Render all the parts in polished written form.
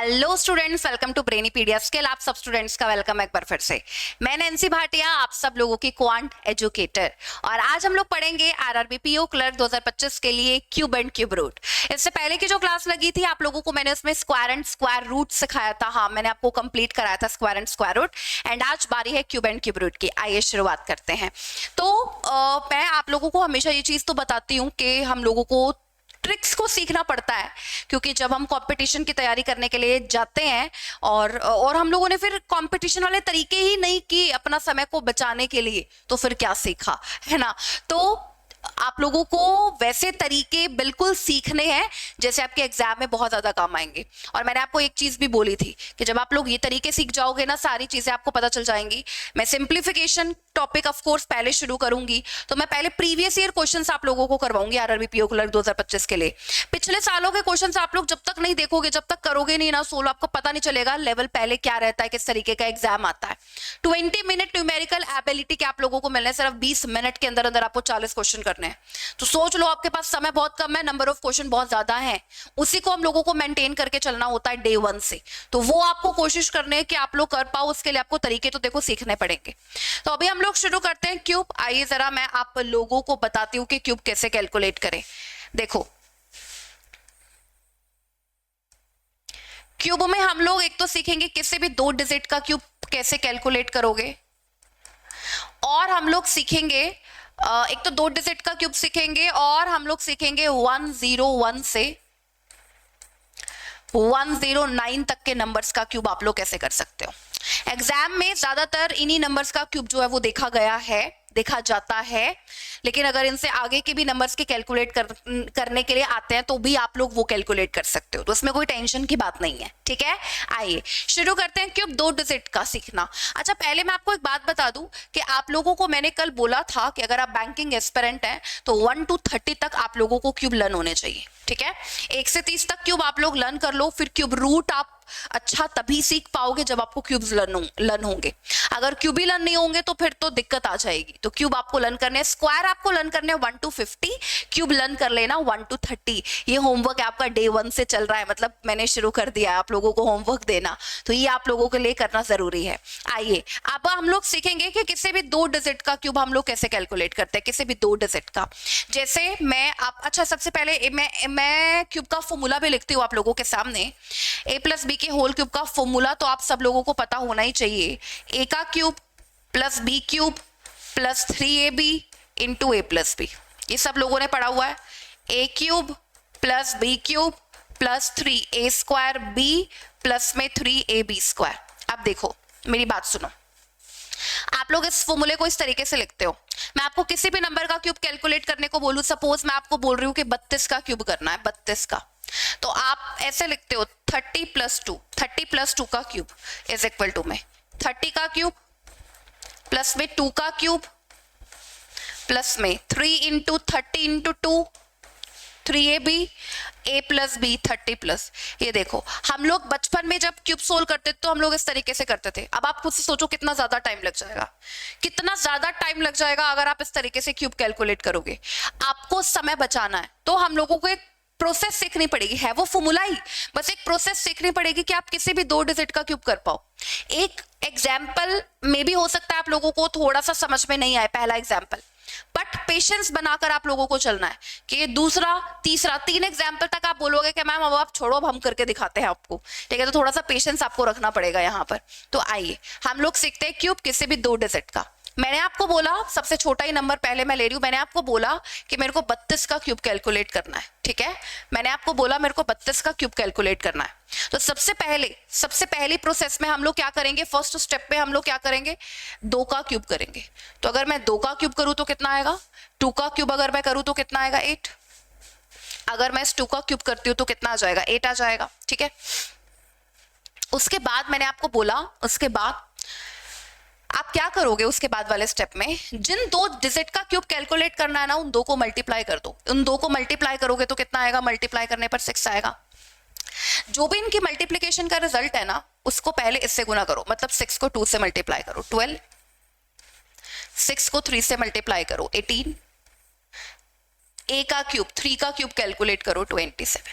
Hello students, welcome to brainy PDF skill. आप सब students का वेलकम एक बार फिर से। मैं नैन्सी भाटिया, आप सब लोगों की क्वांट एजुकेटर, और आज हम लोग पढ़ेंगे आरआरबी पीओ क्लर्क 2025 के लिए क्यूब एंड क्यूब रूट। इससे पहले की जो क्लास लगी थी आप लोगों को मैंने उसमें स्क्वायर एंड स्क्वायर रूट सिखाया था। हाँ, मैंने आपको कंप्लीट कराया था स्क्वायर एंड स्क्वायर रूट, एंड आज बारी है क्यूब एंड क्यूब रूट की। आइए शुरुआत करते हैं। तो मैं आप लोगों को हमेशा ये चीज तो बताती हूँ कि हम लोगों को ट्रिक्स को सीखना पड़ता है, क्योंकि जब हम कंपटीशन की तैयारी करने के लिए जाते हैं और हम लोगों ने फिर कंपटीशन वाले तरीके ही नहीं किए अपना समय को बचाने के लिए, तो फिर क्या सीखा, है ना। तो आप लोगों को वैसे तरीके बिल्कुल सीखने हैं जैसे आपके एग्जाम में बहुत ज्यादा काम आएंगे। और मैंने आपको एक चीज भी बोली थी कि जब आप लोग ये तरीके सीख जाओगे ना, सारी चीजें आपको पता चल जाएंगी। मैं सिंप्लीफिकेशन टॉपिक ऑफ कोर्स पहले शुरू करूंगी, तो मैं पहले प्रीवियस ईयर क्वेश्चंस आप लोगों को करवाऊंगी आरआरबी पीओ क्लर्क 2025 के लिए। पिछले सालों के क्वेश्चंस आप लोग जब तक नहीं देखोगे, जब तक करोगे नहीं ना सोल्व, आपको पता नहीं चलेगा लेवल पहले क्या रहता है, किस तरीके का एग्जाम आता है। 20 मिनट न्यूमेरिकल एबिलिटी के आप लोगों को मिलने, सिर्फ 20 मिनट के अंदर अंदर आपको 40 क्वेश्चन करने हैं। तो सोच लो, आपके पास समय बहुत कम है, नंबर ऑफ क्वेश्चन बहुत ज्यादा है, उसी को हम लोगों को मेंटेन करके चलना होता है डे 1 से। तो वो आपको कोशिश करने कि आप लोग कर पाओ, उसके लिए आपको तरीके तो देखो सीखने पड़ेंगे। तो अभी हम लोग शुरू करते हैं क्यूब। आइए जरा मैं आप लोगों को बताती हूँ कि क्यूब कैसे कैलकुलेट करें। देखो, क्यूब में हम लोग एक तो सीखेंगे किसी भी 2 डिजिट का क्यूब कैसे कैलकुलेट करोगे, और हम लोग सीखेंगे एक तो 2 डिजिट का क्यूब सीखेंगे, और हम लोग सीखेंगे 101 से 109 तक के नंबर्स का क्यूब आप लोग कैसे कर सकते हो। एग्जाम में ज्यादातर इन्हीं नंबर्स का क्यूब जो है वो देखा जाता है, लेकिन अगर इनसे आगे के भी नंबर्स के कैलकुलेट करने के लिए आते हैं तो भी आप लोग वो कैलकुलेट कर सकते हो, तो इसमें कोई टेंशन की बात नहीं है, ठीक है। आइए शुरू करते हैं क्यूब 2 डिजिट का सीखना। अच्छा, पहले मैं आपको एक बात बता दूं कि आप लोगों को मैंने कल बोला था कि अगर आप बैंकिंग एस्पिरेंट हैं तो 1 to 30 तक आप लोगों को क्यूब लर्न होने चाहिए, ठीक है। 1 से 30 तक क्यूब आप लोग लर्न कर लो, फिर क्यूब रूट आप अच्छा तभी सीख पाओगे जब आपको क्यूब्स लर्न होंगे। अगर क्यूब ही लर्न नहीं होंगे तो फिर तो दिक्कत आ जाएगी। तो क्यूब आपको लर्न करने, स्क्वायर आपको लर्न करने 1 to 50, क्यूब लर्न कर लेना 1 to 30। ये होमवर्क आपका डे 1 से चल रहा है, मतलब मैंने शुरू कर दिया है आप लोगों को होमवर्क देना, तो ये आप लोगों के लिए करना जरूरी है। आइए अब हम लोग सीखेंगे कि किसी भी 2 डिजिट का क्यूब हम लोग कैसे कैलकुलेट करते हैं, किसी भी 2 डिजिट का। जैसे मैं अच्छा, सबसे पहले मैं क्यूब का फॉर्मूला भी लिखती हूँ आप लोगों के सामने। a प्लस बी के होल क्यूब का फॉर्मूला तो आप सब लोगों को पता होना ही चाहिए। a का cube plus b cube plus 3ab into a plus b, ये सब लोगों ने पढ़ा हुआ है। a cube plus b cube plus 3a square b plus में 3ab स्क्वायर। अब देखो मेरी बात सुनो, आप लोग इस फॉर्मूले को इस तरीके से लिखते हो। मैं आपको किसी भी नंबर का क्यूब कैलकुलेट करने को बोलूं, सपोज मैं आपको बोल रही हूँ कि 32 का क्यूब करना है, 32 का, तो आप ऐसे लिखते हो 30 प्लस 2 का क्यूब इज इक्वल टू में 30 का क्यूब प्लस में 2 का क्यूब प्लस में 3 into 30 into 2 3ab a plus B 30 plus. ये देखो, हम लोग बचपन में जब क्यूब सोल्व करते तो हम लोग इस तरीके से करते थे। अब आप खुद से सोचो कितना ज्यादा टाइम लग जाएगा, कितना ज्यादा टाइम लग जाएगा अगर आप इस तरीके से क्यूब कैलकुलेट करोगे। आपको समय बचाना है तो हम लोगों को एक प्रोसेस सीखनी पड़ेगी, है वो फॉर्मूला ही, बस एक प्रोसेस सीखनी पड़ेगी कि आप किसी भी 2 डिजिट का क्यूब कर पाओ। एक एग्जाम्पल में भी हो सकता है आप लोगों को थोड़ा सा समझ में नहीं आए पहला एग्जाम्पल, बट पेशेंस बनाकर आप लोगों को चलना है कि दूसरा तीसरा 3 एग्जाम्पल तक आप बोलोगे कि मैम अब आप छोड़ो, अब हम करके दिखाते हैं आपको, ठीक है। तो थोड़ा सा पेशेंस आपको रखना पड़ेगा यहाँ पर। तो आइए हम लोग सीखते हैं क्यूब किसी भी 2 डिजिट का। मैंने आपको बोला सबसे छोटा ही नंबर पहले मैं ले रही हूं, मैंने आपको बोला कि मेरे को 32 का क्यूब कैलकुलेट करना है, ठीक है। मैंने आपको बोला मेरे को 32 का क्यूब कैलकुलेट करना है। तो सबसे पहली प्रोसेस में हम लोग क्या करेंगे, फर्स्ट स्टेप पे हम लोग क्या करेंगे, 2 का क्यूब करेंगे। तो अगर मैं 2 का क्यूब करूं तो कितना आएगा, 2 का क्यूब अगर मैं करूं तो कितना आएगा, 8। अगर मैं इस 2 का क्यूब करती हूँ तो कितना आ जाएगा, 8 आ जाएगा, ठीक है। उसके बाद मैंने आपको बोला, उसके बाद आप क्या करोगे, उसके बाद वाले स्टेप में जिन 2 डिजिट का क्यूब कैलकुलेट करना है ना, उन 2 को मल्टीप्लाई कर दो। उन 2 को मल्टीप्लाई करोगे तो कितना आएगा, मल्टीप्लाई करने पर 6 आएगा। जो भी इनकी मल्टीप्लिकेशन का रिजल्ट है ना, उसको पहले इससे गुना करो, मतलब 6 को 2 से मल्टीप्लाई करो 12, 6 को 3 से मल्टीप्लाई करो 18, a का क्यूब 3 का क्यूब कैलकुलेट करो 27,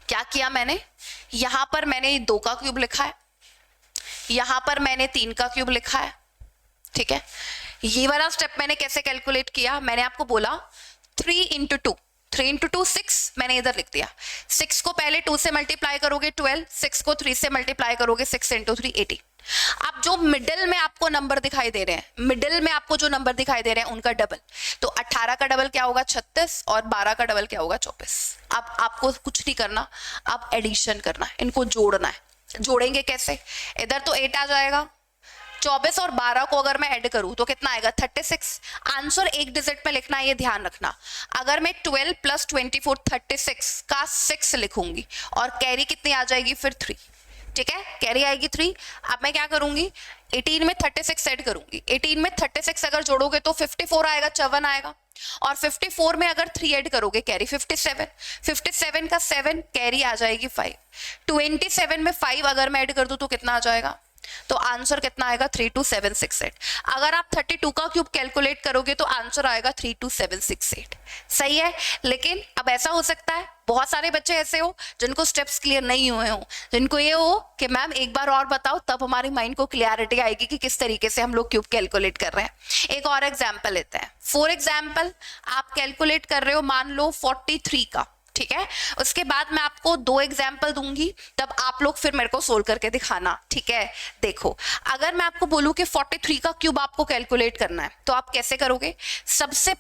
क्या किया मैंने, यहां पर मैंने 2 का क्यूब लिखा है, यहां पर मैंने 3 का क्यूब लिखा है, ठीक है। ये वाला स्टेप मैंने कैसे कैलकुलेट किया, मैंने आपको बोला 3 इंटू 2, 3 इंटू 2 6, मैंने इधर लिख दिया। 6 को पहले 2 से मल्टीप्लाई करोगे 12, 6 को 3 से मल्टीप्लाई करोगे 6 इंटू 3 18। अब जो मिडिल में आपको नंबर दिखाई दे रहे हैं, मिडिल में आपको जो नंबर दिखाई दे रहे हैं उनका डबल, तो 18 का डबल क्या होगा 36, और 12 का डबल क्या होगा 24। अब आपको कुछ नहीं करना, अब एडिशन करना है, इनको जोड़ना है। जोड़ेंगे कैसे, इधर तो 8 आ जाएगा, 24 और 12 को अगर मैं ऐड करूं तो कितना आएगा 36। आंसर एक डिजिट में लिखना है, ये ध्यान रखना। अगर मैं 12 प्लस 24 36 का 6 लिखूंगी और कैरी कितनी आ जाएगी फिर 3, ठीक है, कैरी आएगी 3। अब मैं क्या करूंगी, 18 में 36 ऐड करूंगी, 18 में 36 अगर जोड़ोगे तो 54 आएगा, 54 आएगा, और 54 में अगर 3 ऐड करोगे कैरी 57, 57 का 7 कैरी आ जाएगी 5, 27 में 5 अगर मैं ऐड कर दूं तो कितना आ जाएगा, तो आंसर कितना आएगा 32768। अगर आप 32 का क्यूब कैलकुलेट करोगे तो आंसर आएगा 32768। सही है, लेकिन अब ऐसा हो सकता है बहुत सारे बच्चे ऐसे हो जिनको स्टेप्स क्लियर नहीं हुए हो, जिनको ये हो कि मैम एक बार और बताओ, तब हमारी माइंड को क्लियरिटी आएगी कि किस तरीके से हम लोग क्यूब कैलकुलेट कर रहे हैं। एक और एग्जाम्पल लेते हैं। फॉर एग्जाम्पल आप कैलकुलेट कर रहे हो मान लो 43 का, ठीक है। उसके बाद मैं आपको 2 एग्जाम्पल दूंगी, तब आप लोग फिर मेरे को सोल्व करके दिखाना, ठीक है। देखो, अगर मैं आपको बोलूं कि 43 का क्यूब आपको कैलकुलेट करना है तो आप कैसे करोगे, सबसे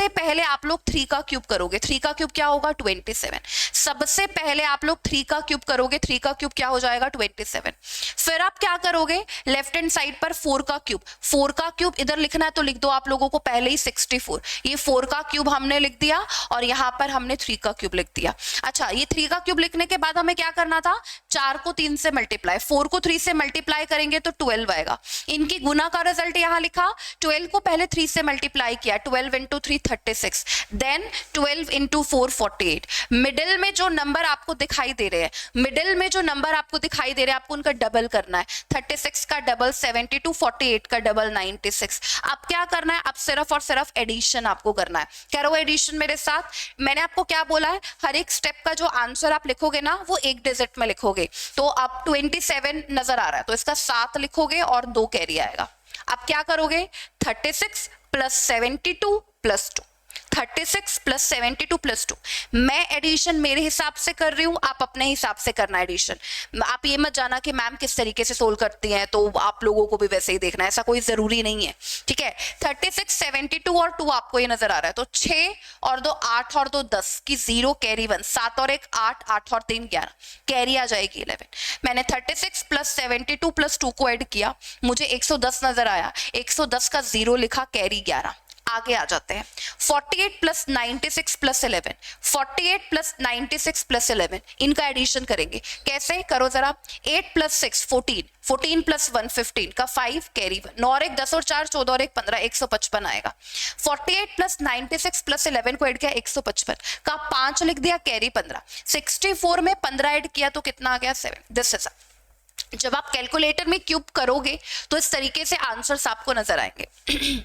पहले आप लोग 3 का क्यूब करोगे। 3 का क्यूब क्या होगा 27। सबसे पहले आप लोग 3 का क्यूब करोगे, 3 का क्यूब क्या हो जाएगा 27। फिर आप क्या करोगे, लेफ्ट हैंड साइड पर 4 का क्यूब, 4 का क्यूब इधर लिखना है तो लिख दो आप लोगों को पहले ही 64। ये 4 का क्यूब हमने लिख दिया और यहां पर हमने 3 का क्यूब लिख दिया। अच्छा, ये 3 का क्यूब लिखने के बाद हमें क्या करना था, 4 को 3 से मल्टीप्लाई, 4 को 3 से मल्टीप्लाई करेंगे तो 12 आएगा। इनकी गुना का रिजल्ट यहां लिखा, 12 को पहले 3 से मल्टीप्लाई किया, 12 इंटू 3 36, देन 12 इंटू 4 48। मिडिल में जो नंबर आपको दिखाई दे रहे हैं, मिडिल में जो नंबर आपको दिखाई दे रहे हैं आपको उनका डबल करना है। 36 का डबल 72, 48 का डबल 96। अब क्या करना है, अब सिर्फ और सिर्फ एडिशन आपको करना है। करो एडिशन मेरे साथ। मैंने आपको क्या बोला है, हर एक स्टेप का जो आंसर आप लिखोगे ना वो एक डिजिट में लिखोगे। तो अब 27 नजर आ रहा है तो इसका 7 लिखोगे और 2 कैरी आएगा। अब क्या करोगे, 36 प्लस 72 प्लस 2, 36 प्लस 72 प्लस 2। मैं एडिशन मेरे हिसाब से कर रही हूं, आप अपने हिसाब से करना एडिशन। आप ये मत जाना कि मैम किस तरीके से सोल्व करती हैं तो आप लोगों को भी वैसे ही देखना है, ऐसा कोई जरूरी नहीं है, ठीक है। 36 72 और 2 आपको ये नजर आ रहा है, तो 6 और 2 8 और 2 10 की 0 कैरी 1, 7 और 1 8, 8 और 3 11, कैरी आ जाएगी 11। मैंने 36 प्लस 72 प्लस 2 को ऐड किया, मुझे 110 नजर आया, 110 का 0 लिखा, कैरी 11। आगे आ जाते हैं, 48 प्लस 96 प्लस 11, 48 प्लस 96 प्लस 11, इनका एडिशन करेंगे। कैसे करो जरा, 8 प्लस 6 14, 14 प्लस 1 15 का 5 कैरी 1, 9 और 1 10 और 4 14 और 1 15, 155 आएगा। 48 प्लस 96 प्लस 11 को ऐड किया, 155 का 5 लिख दिया, कैरी 15। 64 में 15 ऐड किया तो कितना आ गया 7। दिस इज, जब आप कैलकुलेटर में क्यूब करोगे तो इस तरीके से आंसर्स आपको नजर आएंगे।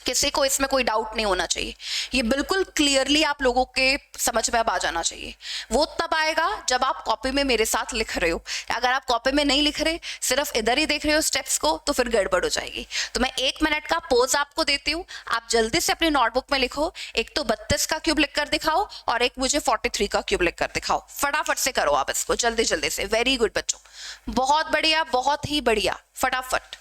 किसी को इसमें कोई डाउट नहीं होना चाहिए, ये बिल्कुल क्लियरली आप लोगों के समझ में अब आ जाना चाहिए। वो तब आएगा जब आप कॉपी में मेरे साथ लिख रहे हो। अगर आप कॉपी में नहीं लिख रहे, सिर्फ इधर ही देख रहे हो स्टेप्स को, तो फिर गड़बड़ हो जाएगी। तो मैं 1 मिनट का पोज आपको देती हूँ, आप जल्दी से अपनी नोटबुक में लिखो। एक तो 32 का क्यूब लिख कर दिखाओ और एक मुझे 43 का क्यूब लिख कर दिखाओ। फटाफट से करो आप इसको, जल्दी जल्दी से। वेरी गुड बच्चों, बहुत बढ़िया, बहुत ही बढ़िया, फटाफट।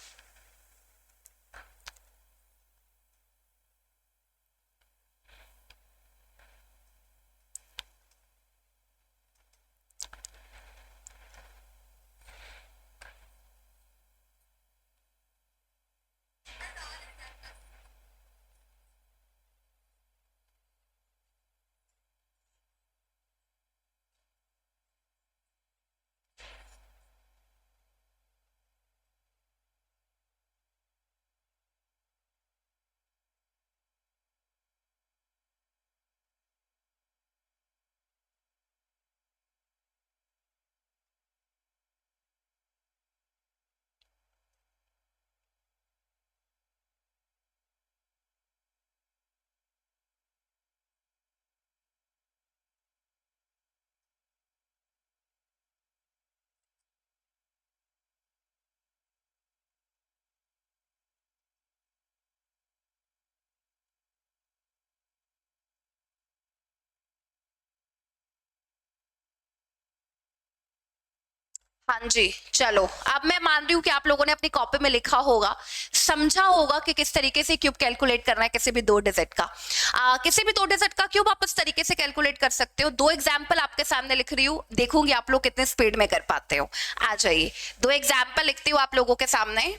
हाँ जी, चलो अब मैं मान रही हूँ कि आप लोगों ने अपनी कॉपी में लिखा होगा, समझा होगा कि किस तरीके से क्यूब कैलकुलेट करना है किसी भी दो डिजिट का। किसी भी दो डिजिट का क्यूब आप इस तरीके से कैलकुलेट कर सकते हो। दो एग्जाम्पल आपके सामने लिख रही हूँ, देखूंगी आप लोग कितने स्पीड में कर पाते हो। आ जाइए, दो एग्जाम्पल लिखती हूँ आप लोगों के सामने।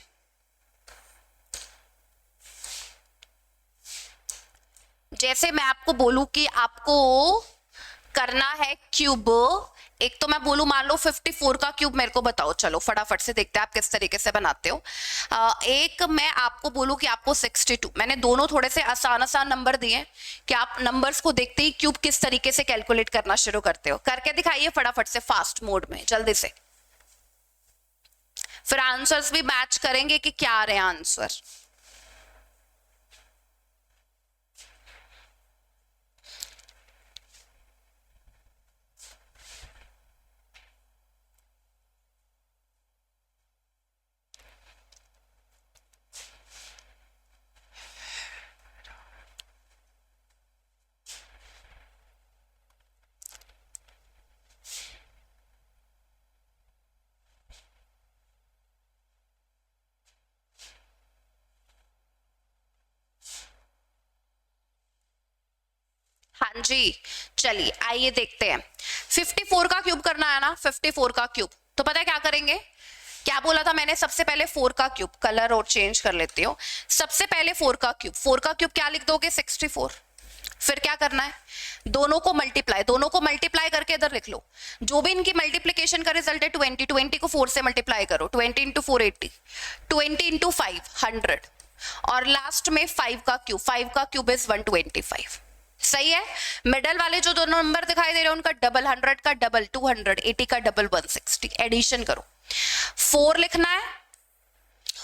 जैसे मैं आपको बोलूं कि आपको करना है क्यूब, एक तो मैं बोलूं मान लो 54 का क्यूब मेरे को बताओ, चलो फटाफट से देखते हैं आप किस तरीके से बनाते हो। एक मैं आपको बोलूं कि आपको 62, मैंने दोनों थोड़े से आसान आसान नंबर दिए कि आप नंबर्स को देखते ही क्यूब किस तरीके से कैलकुलेट करना शुरू करते हो। करके दिखाइए फटाफट से, फास्ट मोड में जल्दी से, फिर आंसर्स भी मैच करेंगे कि क्या आ रहे हैं आंसर। हाँ जी, चलिए आइए देखते हैं। 54 का क्यूब करना है ना, 54 का क्यूब, तो पता है क्या करेंगे, क्या बोला था मैंने, सबसे पहले 4 का क्यूब, कलर और चेंज कर लेती हूँ। सबसे पहले 4 का क्यूब, 4 का क्यूब क्या लिख दोगे, 64। फिर क्या करना है, दोनों को मल्टीप्लाई करके इधर लिख लो। जो भी इनकी मल्टीप्लीकेशन का रिजल्ट है 20, 20 को 4 से मल्टीप्लाई करो, 20 इंटू 4 80, 20 इंटू 5 100, और लास्ट में 5 का क्यूब, 5 का क्यूब इज 125। सही है। मिडल वाले जो दोनों नंबर दिखाई दे रहे हैं उनका डबल, 100 का डबल 200, 80 का डबल 160, एडिशन करो। 4 लिखना है,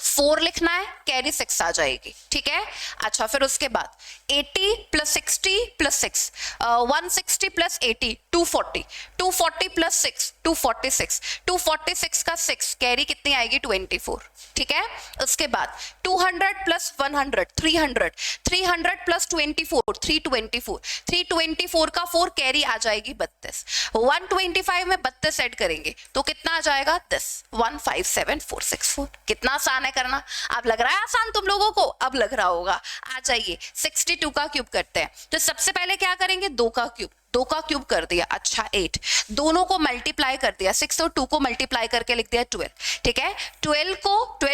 4 लिखना है, कैरी 6 आ जाएगी, ठीक है। अच्छा, फिर उसके बाद 80 प्लस 60 प्लस 6, 160 प्लस 80 240, 240 प्लस 6 246, 246 का 6, कैरी कितनी आएगी 24, ठीक है। उसके बाद 200 प्लस 100 300, 300 प्लस 24 324, 324 का 4, कैरी आ जाएगी 32, 125 में 32 ऐड करेंगे तो कितना आ जाएगा 10, 157464। कितना आसान है करना, अब लग रहा है आसान तुम लोगों को, अब लग रहा होगा। आ जाइए 62 का क्यूब करते हैं। तो सबसे पहले क्या करेंगे, 2 का क्यूब, 2 का क्यूब कर दिया, अच्छा 8, दोनों को मल्टीप्लाई कर दिया, 6 और 2 को मल्टीप्लाई करके लिख दिया 12, ठीक है। 12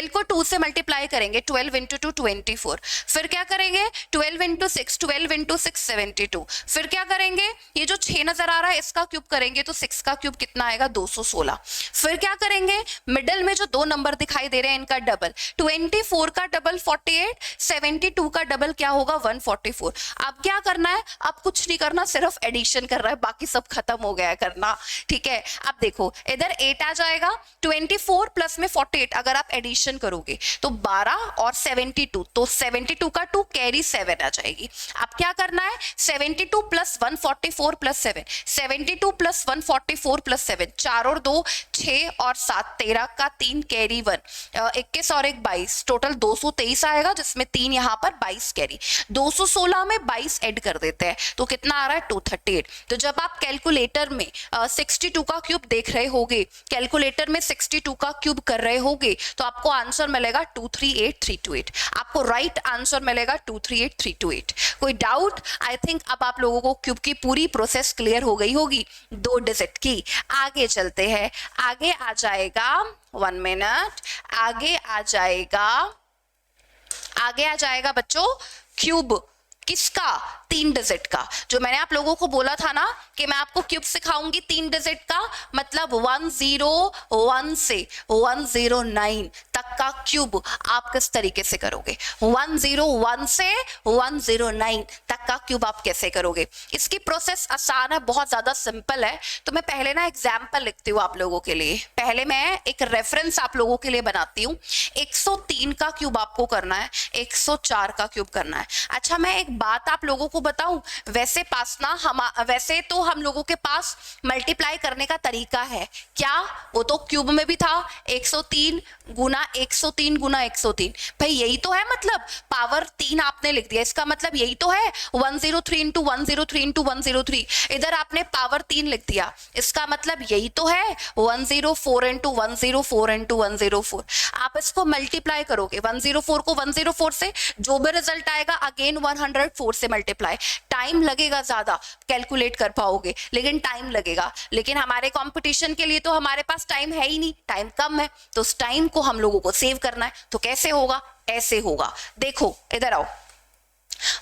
को 2 से मल्टीप्लाई करेंगे, 12 इंटू 2 24, फिर क्या करेंगे 12 इंटू 6, 12 इंटू 6 72, फिर क्या करेंगे, ये जो 6 नजर आ रहा है इसका क्यूब करेंगे तो 6 का क्यूब कितना आएगा 216, फिर क्या करेंगे, मिडल में जो दो नंबर दिखाई दे रहे हैं इनका डबल, 24 का डबल 48, 72 का डबल क्या होगा 144। अब क्या करना है, अब कुछ नहीं करना, सिर्फ एडिशन कर रहा है, बाकी सब खत्म हो गया है करना, ठीक है। अब देखो इधर 8 आ जाएगा, 24 प्लस में 48 अगर आप एडिशन करोगे तो 12 और 72, तो 72 का 2, कैरी 7 आ जाएगी। अब क्या करना है, 72 प्लस 144 प्लस 7, 72 प्लस 144 प्लस 7, 4 और 2 6 और 7 13 का 3, कैरी 1, 21 और 1 22, टोटल 223 आएगा जिसमें 3 यहाँ पर 22 कैरी, 216 में 22 ऐड कर देते हैं तो कितना आ रहा है 238। तो जब आप कैलकुलेटर में 62 का क्यूब देख रहे होगे, कैलकुलेटर में 62 का क्यूब कर रहे होगे तो आपको आंसर मिलेगा 238328, आपको राइट आंसर मिलेगा 238328। कोई डाउट? आई थिंक अब आप लोगों को क्यूब की पूरी प्रोसेस क्लियर हो गई होगी, 2 डिजिट की। आगे चलते हैं, आगे आ जाएगा 1 मिनट, आगे आ जाएगा बच्चों क्यूब किसका, 3 डिजिट का। जो मैंने आप लोगों को बोला था ना कि मैं आपको क्यूब सिखाऊंगी 3 डिजिट का, मतलब 101 से 109 तक का क्यूब आप किस तरीके से करोगे, 101 से 109 तक का क्यूब आप कैसे करोगे। इसकी प्रोसेस आसान है, बहुत ज्यादा सिंपल है। तो मैं पहले ना एग्जाम्पल लिखती हूँ आप लोगों के लिए, पहले मैं एक रेफरेंस आप लोगों के लिए बनाती हूँ। 103 का क्यूब आपको करना है, 104 का क्यूब करना है। अच्छा, मैं एक बात आप लोगों को बताऊं, वैसे पास ना वैसे तो हम लोगों के पास मल्टीप्लाई करने का तरीका है क्या, वो तो क्यूब में भी था 103 गुना 103 गुना 103, भाई यही तो है, मतलब पावर 3 आपने लिख दिया, इसका मतलब यही तो है 103 इंटू 103 इंटू 103, इधर आपने पावर 3 लिख दिया, इसका मतलब यही तो है 104 इंटू 104 इंटू 104। आप इसको मल्टीप्लाई करोगे 104 को 104 से, जो भी रिजल्ट आएगा अगेन 104 से मल्टीप्लाई, टाइम लगेगा ज्यादा, कैलकुलेट कर पाओगे लेकिन टाइम लगेगा, लेकिन हमारे कंपटीशन के लिए तो हमारे पास टाइम है ही नहीं, टाइम कम है, तो उस टाइम को हम लोगों को सेव करना है, तो कैसे होगा, ऐसे होगा। देखो इधर आओ,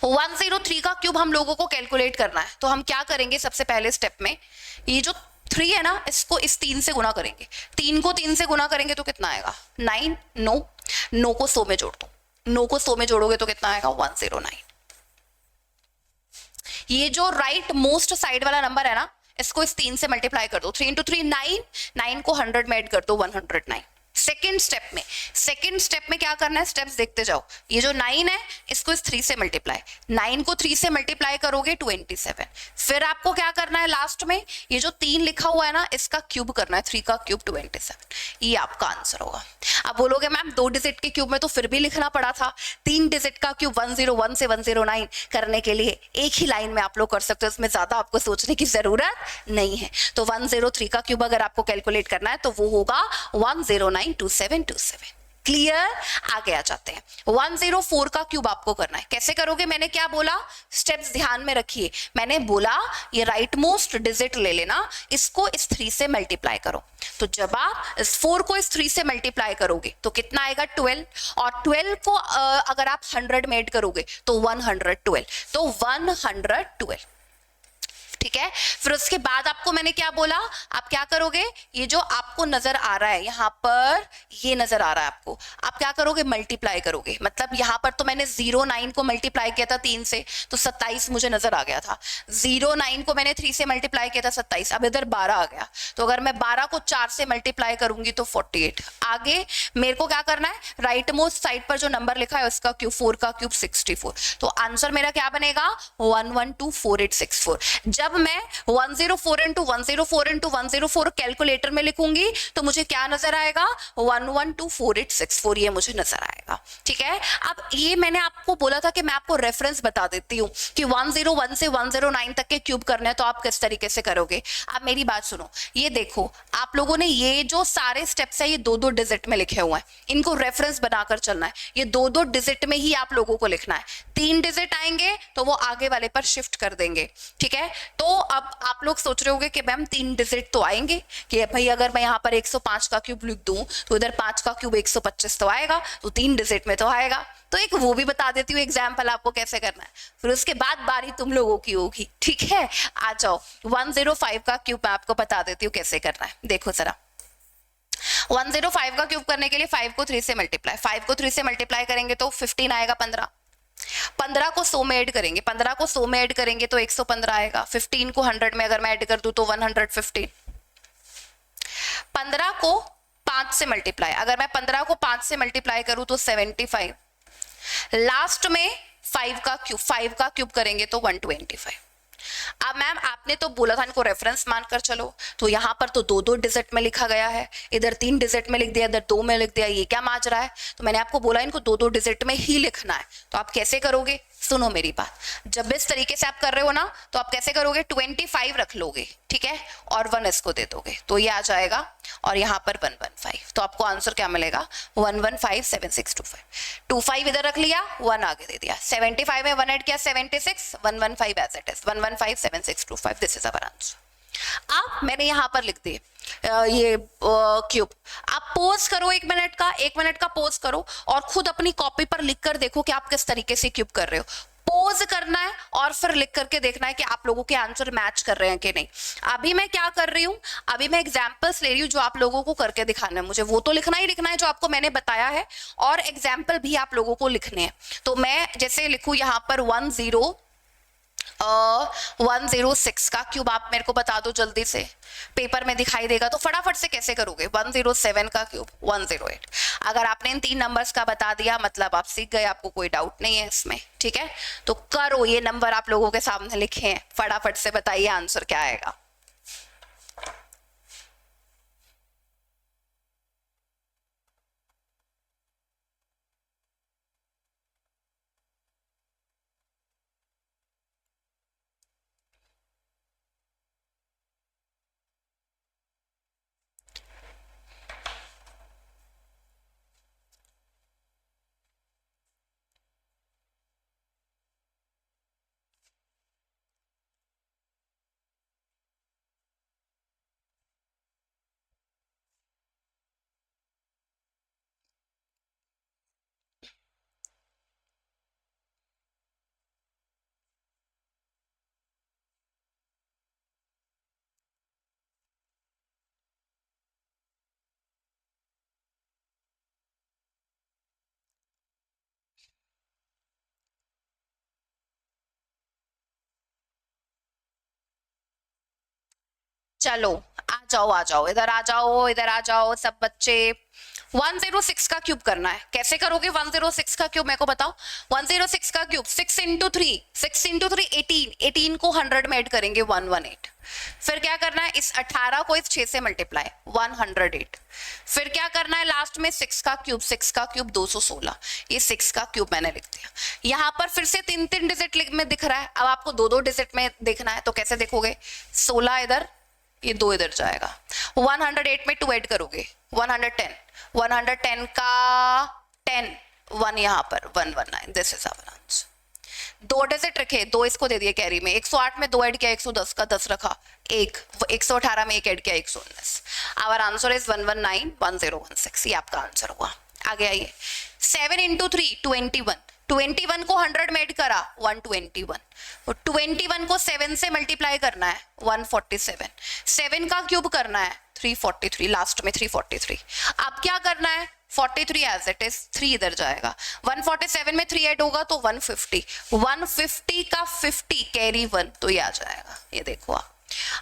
103 का क्यूब हम लोगों को कैलकुलेट करना है, तो हम क्या करेंगे सबसे पहले स्टेप में, ये जो 3 है ना, इसको इस 3 से गुना करेंगे, 3 को 3 से गुना करेंगे तो कितना आएगा 9, 9 को 100 में जोड़ दो, 9 को 100 में जोड़ोगे तो कितना आएगा 109। ये जो राइट मोस्ट साइड वाला नंबर है ना, इसको इस 3 से मल्टीप्लाई कर दो, 3 इंटू 3 9, 9 को 100 में ऐड कर दो 109। सेकेंड स्टेप में क्या करना है, स्टेप्स देखते जाओ, ये जो 9 है इसको इस 3 से मल्टीप्लाई, 9 को 3 से मल्टीप्लाई करोगे 27, फिर आपको क्या करना है लास्ट में, ये जो 3 लिखा हुआ है ना इसका क्यूब करना है, 3 का क्यूब 27, ये आपका आंसर होगा। अब बोलोगे मैम 2 डिजिट के क्यूब में तो फिर भी लिखना पड़ा था, 3 डिजिट का क्यूब 101 से 109 करने के लिए एक ही लाइन में आप लोग कर सकते हो, इसमें ज्यादा आपको सोचने की जरूरत नहीं है। तो 103 का क्यूब अगर आपको कैलकुलेट करना है तो वो होगा 1092727। क्लियर, आगे आ जाते हैं। 104 का क्यूब आपको करना है, कैसे करोगे, मैंने क्या बोला, स्टेप्स ध्यान में रखिए, मैंने बोला ये राइट मोस्ट डिजिट ले लेना, इसको इस 3 से मल्टीप्लाई करो, तो जब आप इस 4 को इस 3 से मल्टीप्लाई करोगे तो कितना आएगा 12, और 12 को अगर आप 100 में ऐड करोगे तो 112, तो 112, ठीक है। फिर उसके बाद आपको मैंने क्या बोला, आप क्या करोगे, ये जो आपको नजर आ रहा है यहाँ पर, ये नजर आ रहा है आपको, आप क्या करोगे मल्टीप्लाई करोगे, मतलब यहाँ पर तो मैंने 09 को मल्टीप्लाई किया था 3 से तो 27 मुझे नजर आ गया था, 09 को मैंने 3 से मल्टीप्लाई किया था 27, अब इधर 12 आ गया, तो अगर मैं 12 को 4 से मल्टीप्लाई करूंगी तो 48। आगे मेरे को क्या करना है, राइट मोस्ट साइड पर जो नंबर लिखा है उसका क्यूब, 4 का क्यूब 64, तो आंसर मेरा क्या बनेगा 1124864। जब मैं 104 इंटू 104 इंटू 104 कैलकुलेटर में लिखूंगी तो मुझे क्या नजर आएगा 1124864, ये मुझे नजर आएगा, ठीक है। अब ये मैंने आपको बोला था कि मैं आपको रेफरेंस बता देती हूँ कि 101 से 109 तक के क्यूब करने हैं तो आप किस तरीके से करोगे। आप मेरी बात सुनो, ये देखो आप लोगों ने ये जो सारे स्टेप्स है ये 2-2 डिजिट में लिखे हुए हैं, इनको रेफरेंस बनाकर चलना है, ये 2-2 डिजिट में ही आप लोगों को लिखना है, 3 डिजिट आएंगे तो वो आगे वाले पर शिफ्ट कर देंगे, ठीक है। तो अब आप लोग सोच रहे होंगे कि मैम 3 डिजिट तो आएंगे, कि भाई अगर मैं यहाँ पर 105 का क्यूब लिख दूं तो इधर 5 का क्यूब 125 तो आएगा, तो 3 डिजिट में तो आएगा, तो एक वो भी बता देती हूँ एग्जाम्पल आपको कैसे करना है, फिर उसके बाद बारी तुम लोगों की होगी, ठीक है। आ जाओ 105 का क्यूब मैं आपको बता देती हूँ कैसे करना है, देखो जरा 105 का क्यूब करने के लिए 5 को 3 से मल्टीप्लाई, 5 को 3 से मल्टीप्लाई करेंगे तो 15 आएगा, 15 को 100 में ऐड करेंगे, 15 को 100 में ऐड करेंगे तो 115 आएगा, 15 को 100 में अगर मैं ऐड कर दूं तो 115, 15 को 5 से मल्टीप्लाई, अगर मैं 15 को 5 से मल्टीप्लाई करूं तो 75, लास्ट में 5 का क्यूब करेंगे तो 125। अब मैम आपने तो बोला था इनको रेफरेंस मानकर चलो, तो यहाँ पर तो 2-2 डिजिट में लिखा गया है, इधर 3 डिजिट में लिख दिया, इधर 2 में लिख दिया, ये क्या माज रहा है, तो मैंने आपको बोला इनको 2-2 डिजिट में ही लिखना है, तो आप कैसे करोगे, सुनो मेरी बात, जब इस तरीके से आप कर रहे हो ना तो आप कैसे करोगे 25 रख लोगे, ठीक है, और 1 इसको दे दोगे तो ये आ जाएगा, और यहाँ पर 115, तो आपको आंसर क्या मिलेगा 1157625, 25 इधर रख लिया, 1 आगे दे दिया, 75 में 1 ऐड किया 76, 115 as it is 1157625, this is our answer. अब मैंने यहां पर लिख दिए ये क्यूब, आप पोज करो 1 मिनट का पोज करो और खुद अपनी कॉपी पर लिख कर देखो कि आप किस तरीके से क्यूब कर रहे हो, पोज करना है और फिर लिख करके देखना है कि आप लोगों के आंसर मैच कर रहे हैं कि नहीं। अभी मैं क्या कर रही हूं, अभी मैं एग्जांपल्स ले रही हूं जो आप लोगों को करके दिखाना है, मुझे वो तो लिखना ही लिखना है जो आपको मैंने बताया है, और एग्जाम्पल भी आप लोगों को लिखने हैं। तो मैं जैसे लिखूं यहाँ पर 10 और 106 का क्यूब आप मेरे को बता दो जल्दी से, पेपर में दिखाई देगा तो फटाफट से कैसे करोगे। 107 का क्यूब 108। अगर आपने इन 3 नंबर्स का बता दिया मतलब आप सीख गए, आपको कोई डाउट नहीं है इसमें, ठीक है। तो करो, ये नंबर आप लोगों के सामने लिखे हैं, फटाफट से बताइए आंसर क्या आएगा। चलो आ जाओ इधर आ जाओ, इधर आ जाओ सब बच्चे। 106 का क्यूब करना है, कैसे करोगे 106 का क्यूब मेरे को बताओ। 106 का क्यूब 6 इंटू 3, 6 इंटू 3 18, 18 को 100 में ऐड करेंगे 118। फिर क्या करना है, इस 18 को इस 6 से मल्टीप्लाई 108। फिर क्या करना है लास्ट में 6 का क्यूब, 6 का क्यूब 216, ये 6 का क्यूब मैंने लिख दिया। यहाँ पर फिर से 3 डिजिट में दिख रहा है, अब आपको 2 डिजिट में देखना है तो कैसे देखोगे, 16 इधर, ये 2 इधर जाएगा। 108 में 2 ऐड करोगे 110, 110 का 10, 1 यहाँ पर 119, this is our answer. 2 digit रखे, 2 इसको दे दिए कैरी में, 108 में 2 ऐड किया 110 का 10 रखा, 118 में 1 ऐड किया 119। आवर आंसर इज 1191016, ये आपका आंसर हुआ। आगे आइए, 7 इंटू 3 21, 21 को 100 में ऐड करा 121, 21 को 7 से मल्टीप्लाई करना है 147, 7 का क्यूब करना है 343, लास्ट में 343। अब क्या करना है 43 एज इट इज, 3 इधर जाएगा, 147 में 3 ऐड होगा तो 150, 150 का 50 कैरी 1 तो ये आ जाएगा। ये देखो आप,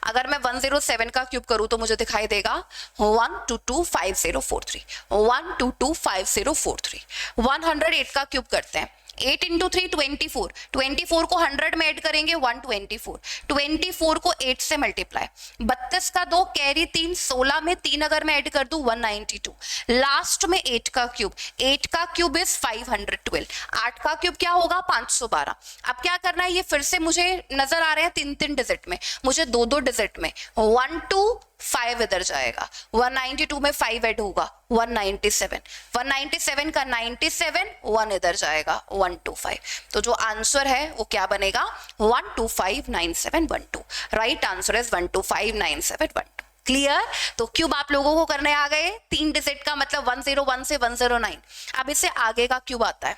अगर मैं 107 का क्यूब करूं तो मुझे दिखाई देगा 1225043, 1225043। 108 का क्यूब करते हैं, 8 इंटू 3 24, 24 को 100 में ऐड करेंगे 124, 24 को 8 से मल्टीप्लाई, 32 का 2 कैरी 3, 16 में 3 अगर मैं ऐड कर दूं 192, लास्ट में 8 का क्यूब, 8 का क्यूब इज 512, 8 का क्यूब क्या होगा 512। अब क्या करना है, ये फिर से मुझे नजर आ रहे हैं 3 डिजिट में, मुझे 2 डिजिट में, 1 2 5 इधर जाएगा, 192 में 5 ऐड होगा 197, 197 का 97, 1 इधर जाएगा 125। तो जो आंसर है वो क्या बनेगा 1259712। Right answer is 1259712। क्लियर। तो क्यूब आप लोगों को करने आ गए, 3 डिजिट का मतलब 101 से 109। अब इससे आगे का क्यूब आता है,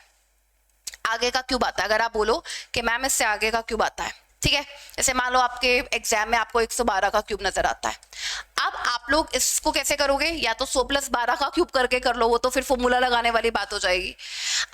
आगे का क्यूब आता है। अगर आप बोलो कि मैम इससे आगे का क्यूब आता है, ठीक है, जैसे मान लो आपके एग्जाम में आपको 112 का क्यूब नजर आता है, अब आप लोग इसको कैसे करोगे, या तो 100 + 12 का क्यूब करके कर लो, वो तो फिर फॉर्मूला लगाने वाली बात हो जाएगी।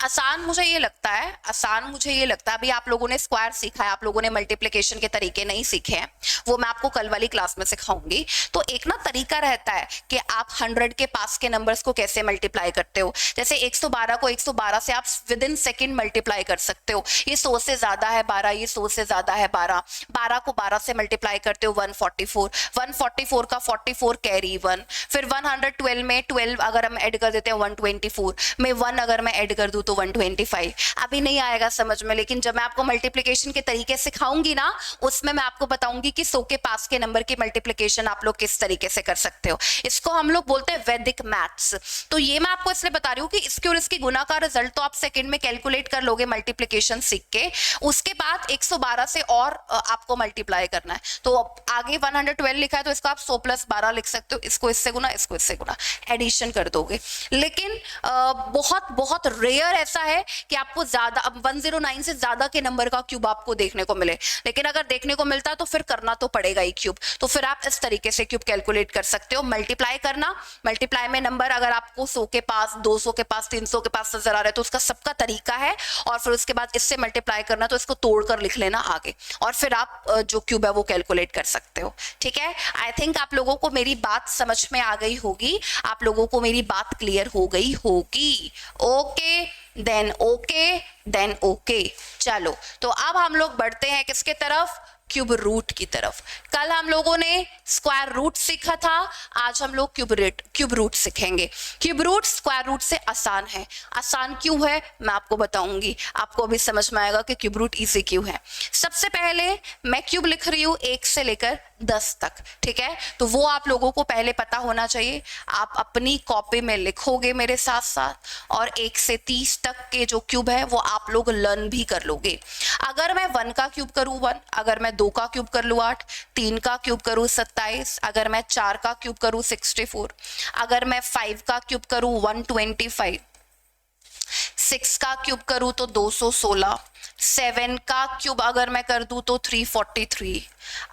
आसान मुझे ये लगता है, अभी आप लोगों ने स्क्वायर सीखा है, आप लोगों ने मल्टीप्लिकेशन के तरीके नहीं सीखे हैं, वो मैं आपको कल वाली क्लास में सिखाऊंगी। तो एक ना तरीका रहता है कि आप 100 के पास के नंबर्स को कैसे मल्टीप्लाई करते हो। जैसे 112 को 112 से आप विदिन सेकेंड मल्टीप्लाई कर सकते हो। ये 100 से ज्यादा है 12, ये 100 से ज्यादा है 12, 12 को 12 से मल्टीप्लाई करते हो 144, 144 का 44 कैरी 1, फिर 112 में 12 अगर हम ऐड कर देते हैं 124 में 1 अगर मैं ऐड कर दूं तो 125। अभी नहीं आएगा समझ में, लेकिन जब मैं आपको मल्टीप्लिकेशन के तरीके सिखाऊंगी ना, उसमें मैं आपको बताऊंगी कि 100 के पास के नंबर की मल्टीप्लिकेशन आप लोग किस तरीके से कर सकते हो। इसको हम लोग बोलते हैं वैदिक मैथ्स। तो ये मैं आपको इसलिए बता रही हूँ कि इसके और इसकी गुना का रिजल्ट तो आप सेकंड में कैलकुलेट कर लोगे मल्टीप्लिकेशन सीख के, उसके बाद 112 से और आपको मल्टीप्लाई करना है। तो आगे 112 लिखा है तो इसको आप 100 + 12 लिख सकते हो, इसको इससे गुना, इसको इससे गुना, एडिशन कर दोगे। लेकिन बहुत बहुत रेयर ऐसा है कि आपको ज्यादा 109 से ज्यादा के नंबर का क्यूब आपको देखने को मिले, लेकिन अगर देखने को मिलता है तो फिर करना तो पड़ेगा ही क्यूब। तो फिर आप इस तरीके से क्यूब कैलकुलेट कर सकते हो, मल्टीप्लाई करना, मल्टीप्लाई में नंबर अगर आपको 100 के पास, 200 के पास, 300 के पास नजर आ रहा है तो उसका सबका तरीका है, और फिर उसके बाद इससे मल्टीप्लाई करना, तो इसको तोड़कर लिख लेना आगे, और फिर आप जो क्यूब है वो कैलकुलेट कर सकते हो। ठीक है, आई थिंक आप लोगों को मेरी बात समझ में आ गई होगी, आप लोगों को मेरी बात क्लियर हो गई होगी। Okay then okay. चलो, तो अब हम लोग बढ़ते हैं किसके तरफ, क्यूब रूट की तरफ। कल हम लोगों ने स्क्वायर रूट सीखा था, आज हम लोग क्यूब रूट सीखेंगे। क्यूब रूट स्क्वायर रूट से आसान है। आसान क्यों है मैं आपको बताऊंगी, आपको अभी समझ में आएगा कि क्यूब रूट इजी क्यों है। सबसे पहले मैं क्यूब लिख रही हूं 1 से लेकर 10 तक, ठीक है, तो वो आप लोगों को पहले पता होना चाहिए। आप अपनी कॉपी में लिखोगे मेरे साथ साथ, और 1 से 30 तक के जो क्यूब है वो आप लोग लर्न भी कर लोगे। अगर मैं 1 का क्यूब करूं 1, अगर मैं 2 का क्यूब कर लूं 8, 3 का क्यूब करूं 27, अगर मैं 4 का क्यूब करूं 64, अगर मैं 5 का क्यूब करूं 125, 6 का क्यूब करूं तो 216, 7 का क्यूब अगर मैं कर दूं तो 343,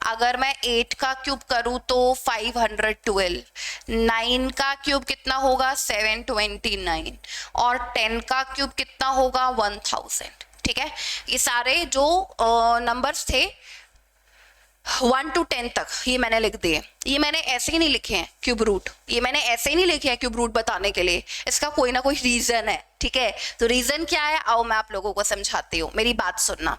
अगर मैं 8 का क्यूब करूं तो 512, 9 का क्यूब कितना होगा 729, और 10 का क्यूब कितना होगा 1000। ठीक है, ये सारे जो नंबर्स थे 1 to 10 तक ये मैंने लिख दिए। ये मैंने ऐसे ही नहीं लिखे हैं क्यूब रूट, ये मैंने ऐसे ही नहीं लिखे हैं क्यूब रूट बताने के लिए, इसका कोई ना कोई रीजन है। ठीक है, तो रीजन क्या है आओ मैं आप लोगों को समझाती हूँ, मेरी बात सुनना।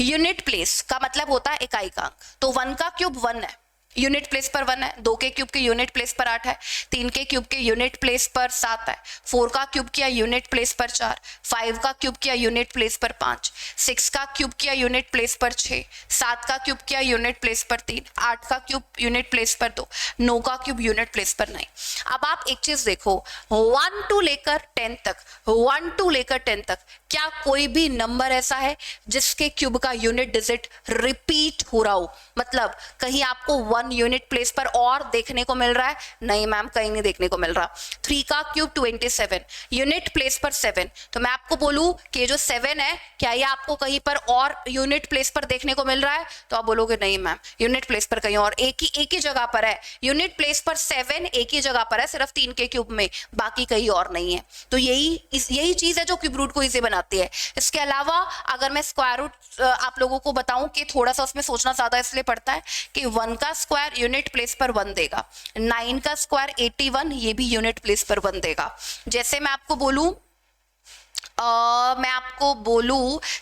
यूनिट प्लेस का मतलब होता है इकाई-अंक, तो 1 का क्यूब 1 है, यूनिट प्लेस पर 1 है, 2 के क्यूब के यूनिट प्लेस पर 8 है, 3 के क्यूब के यूनिट प्लेस पर 7 है, 4 का क्यूब किया यूनिट प्लेस पर 4, 5 का क्यूब किया यूनिट प्लेस पर 5, 6 का क्यूब किया यूनिट प्लेस पर 6, 7 का क्यूब किया यूनिट प्लेस पर 3, 8 का क्यूब यूनिट प्लेस पर 2, 9 का क्यूब यूनिट प्लेस पर 9। अब आप एक चीज देखो, 1 to लेकर 10 तक, 1 to लेकर 10 तक क्या कोई भी नंबर ऐसा है जिसके क्यूब का यूनिट डिजिट रिपीट हो रहा हो, मतलब कहीं आपको 1 यूनिट प्लेस पर और देखने को मिल रहा है? नहीं मैम, कहीं नहीं देखने को मिल रहा। 3 का क्यूब 27, यूनिट प्लेस पर 7, तो मैं आपको बोलूं कि ये जो 7 है क्या ये आपको कहीं पर और यूनिट प्लेस पर देखने को मिल रहा है? तो आप बोलोगे नहीं मैम, यूनिट प्लेस पर कहीं और, एक ही जगह पर है, यूनिट प्लेस पर 7 एक ही जगह पर है, सिर्फ 3 के क्यूब में, बाकी कहीं और नहीं है। तो यही चीज है जो क्यूब रूट को इजी बनाती है। इसके अलावा अगर मैं स्क्वायर रूट आप लोगों को बताऊं कि थोड़ा सा उसमें सोचना ज्यादा इसलिए पड़ता है कि 1 का स्क्वायर यूनिट प्लेस पर 1 देगा, 9 का स्क्वायर 81 ये भी यूनिट प्लेस पर 1 देगा। जैसे मैं आपको बोलूं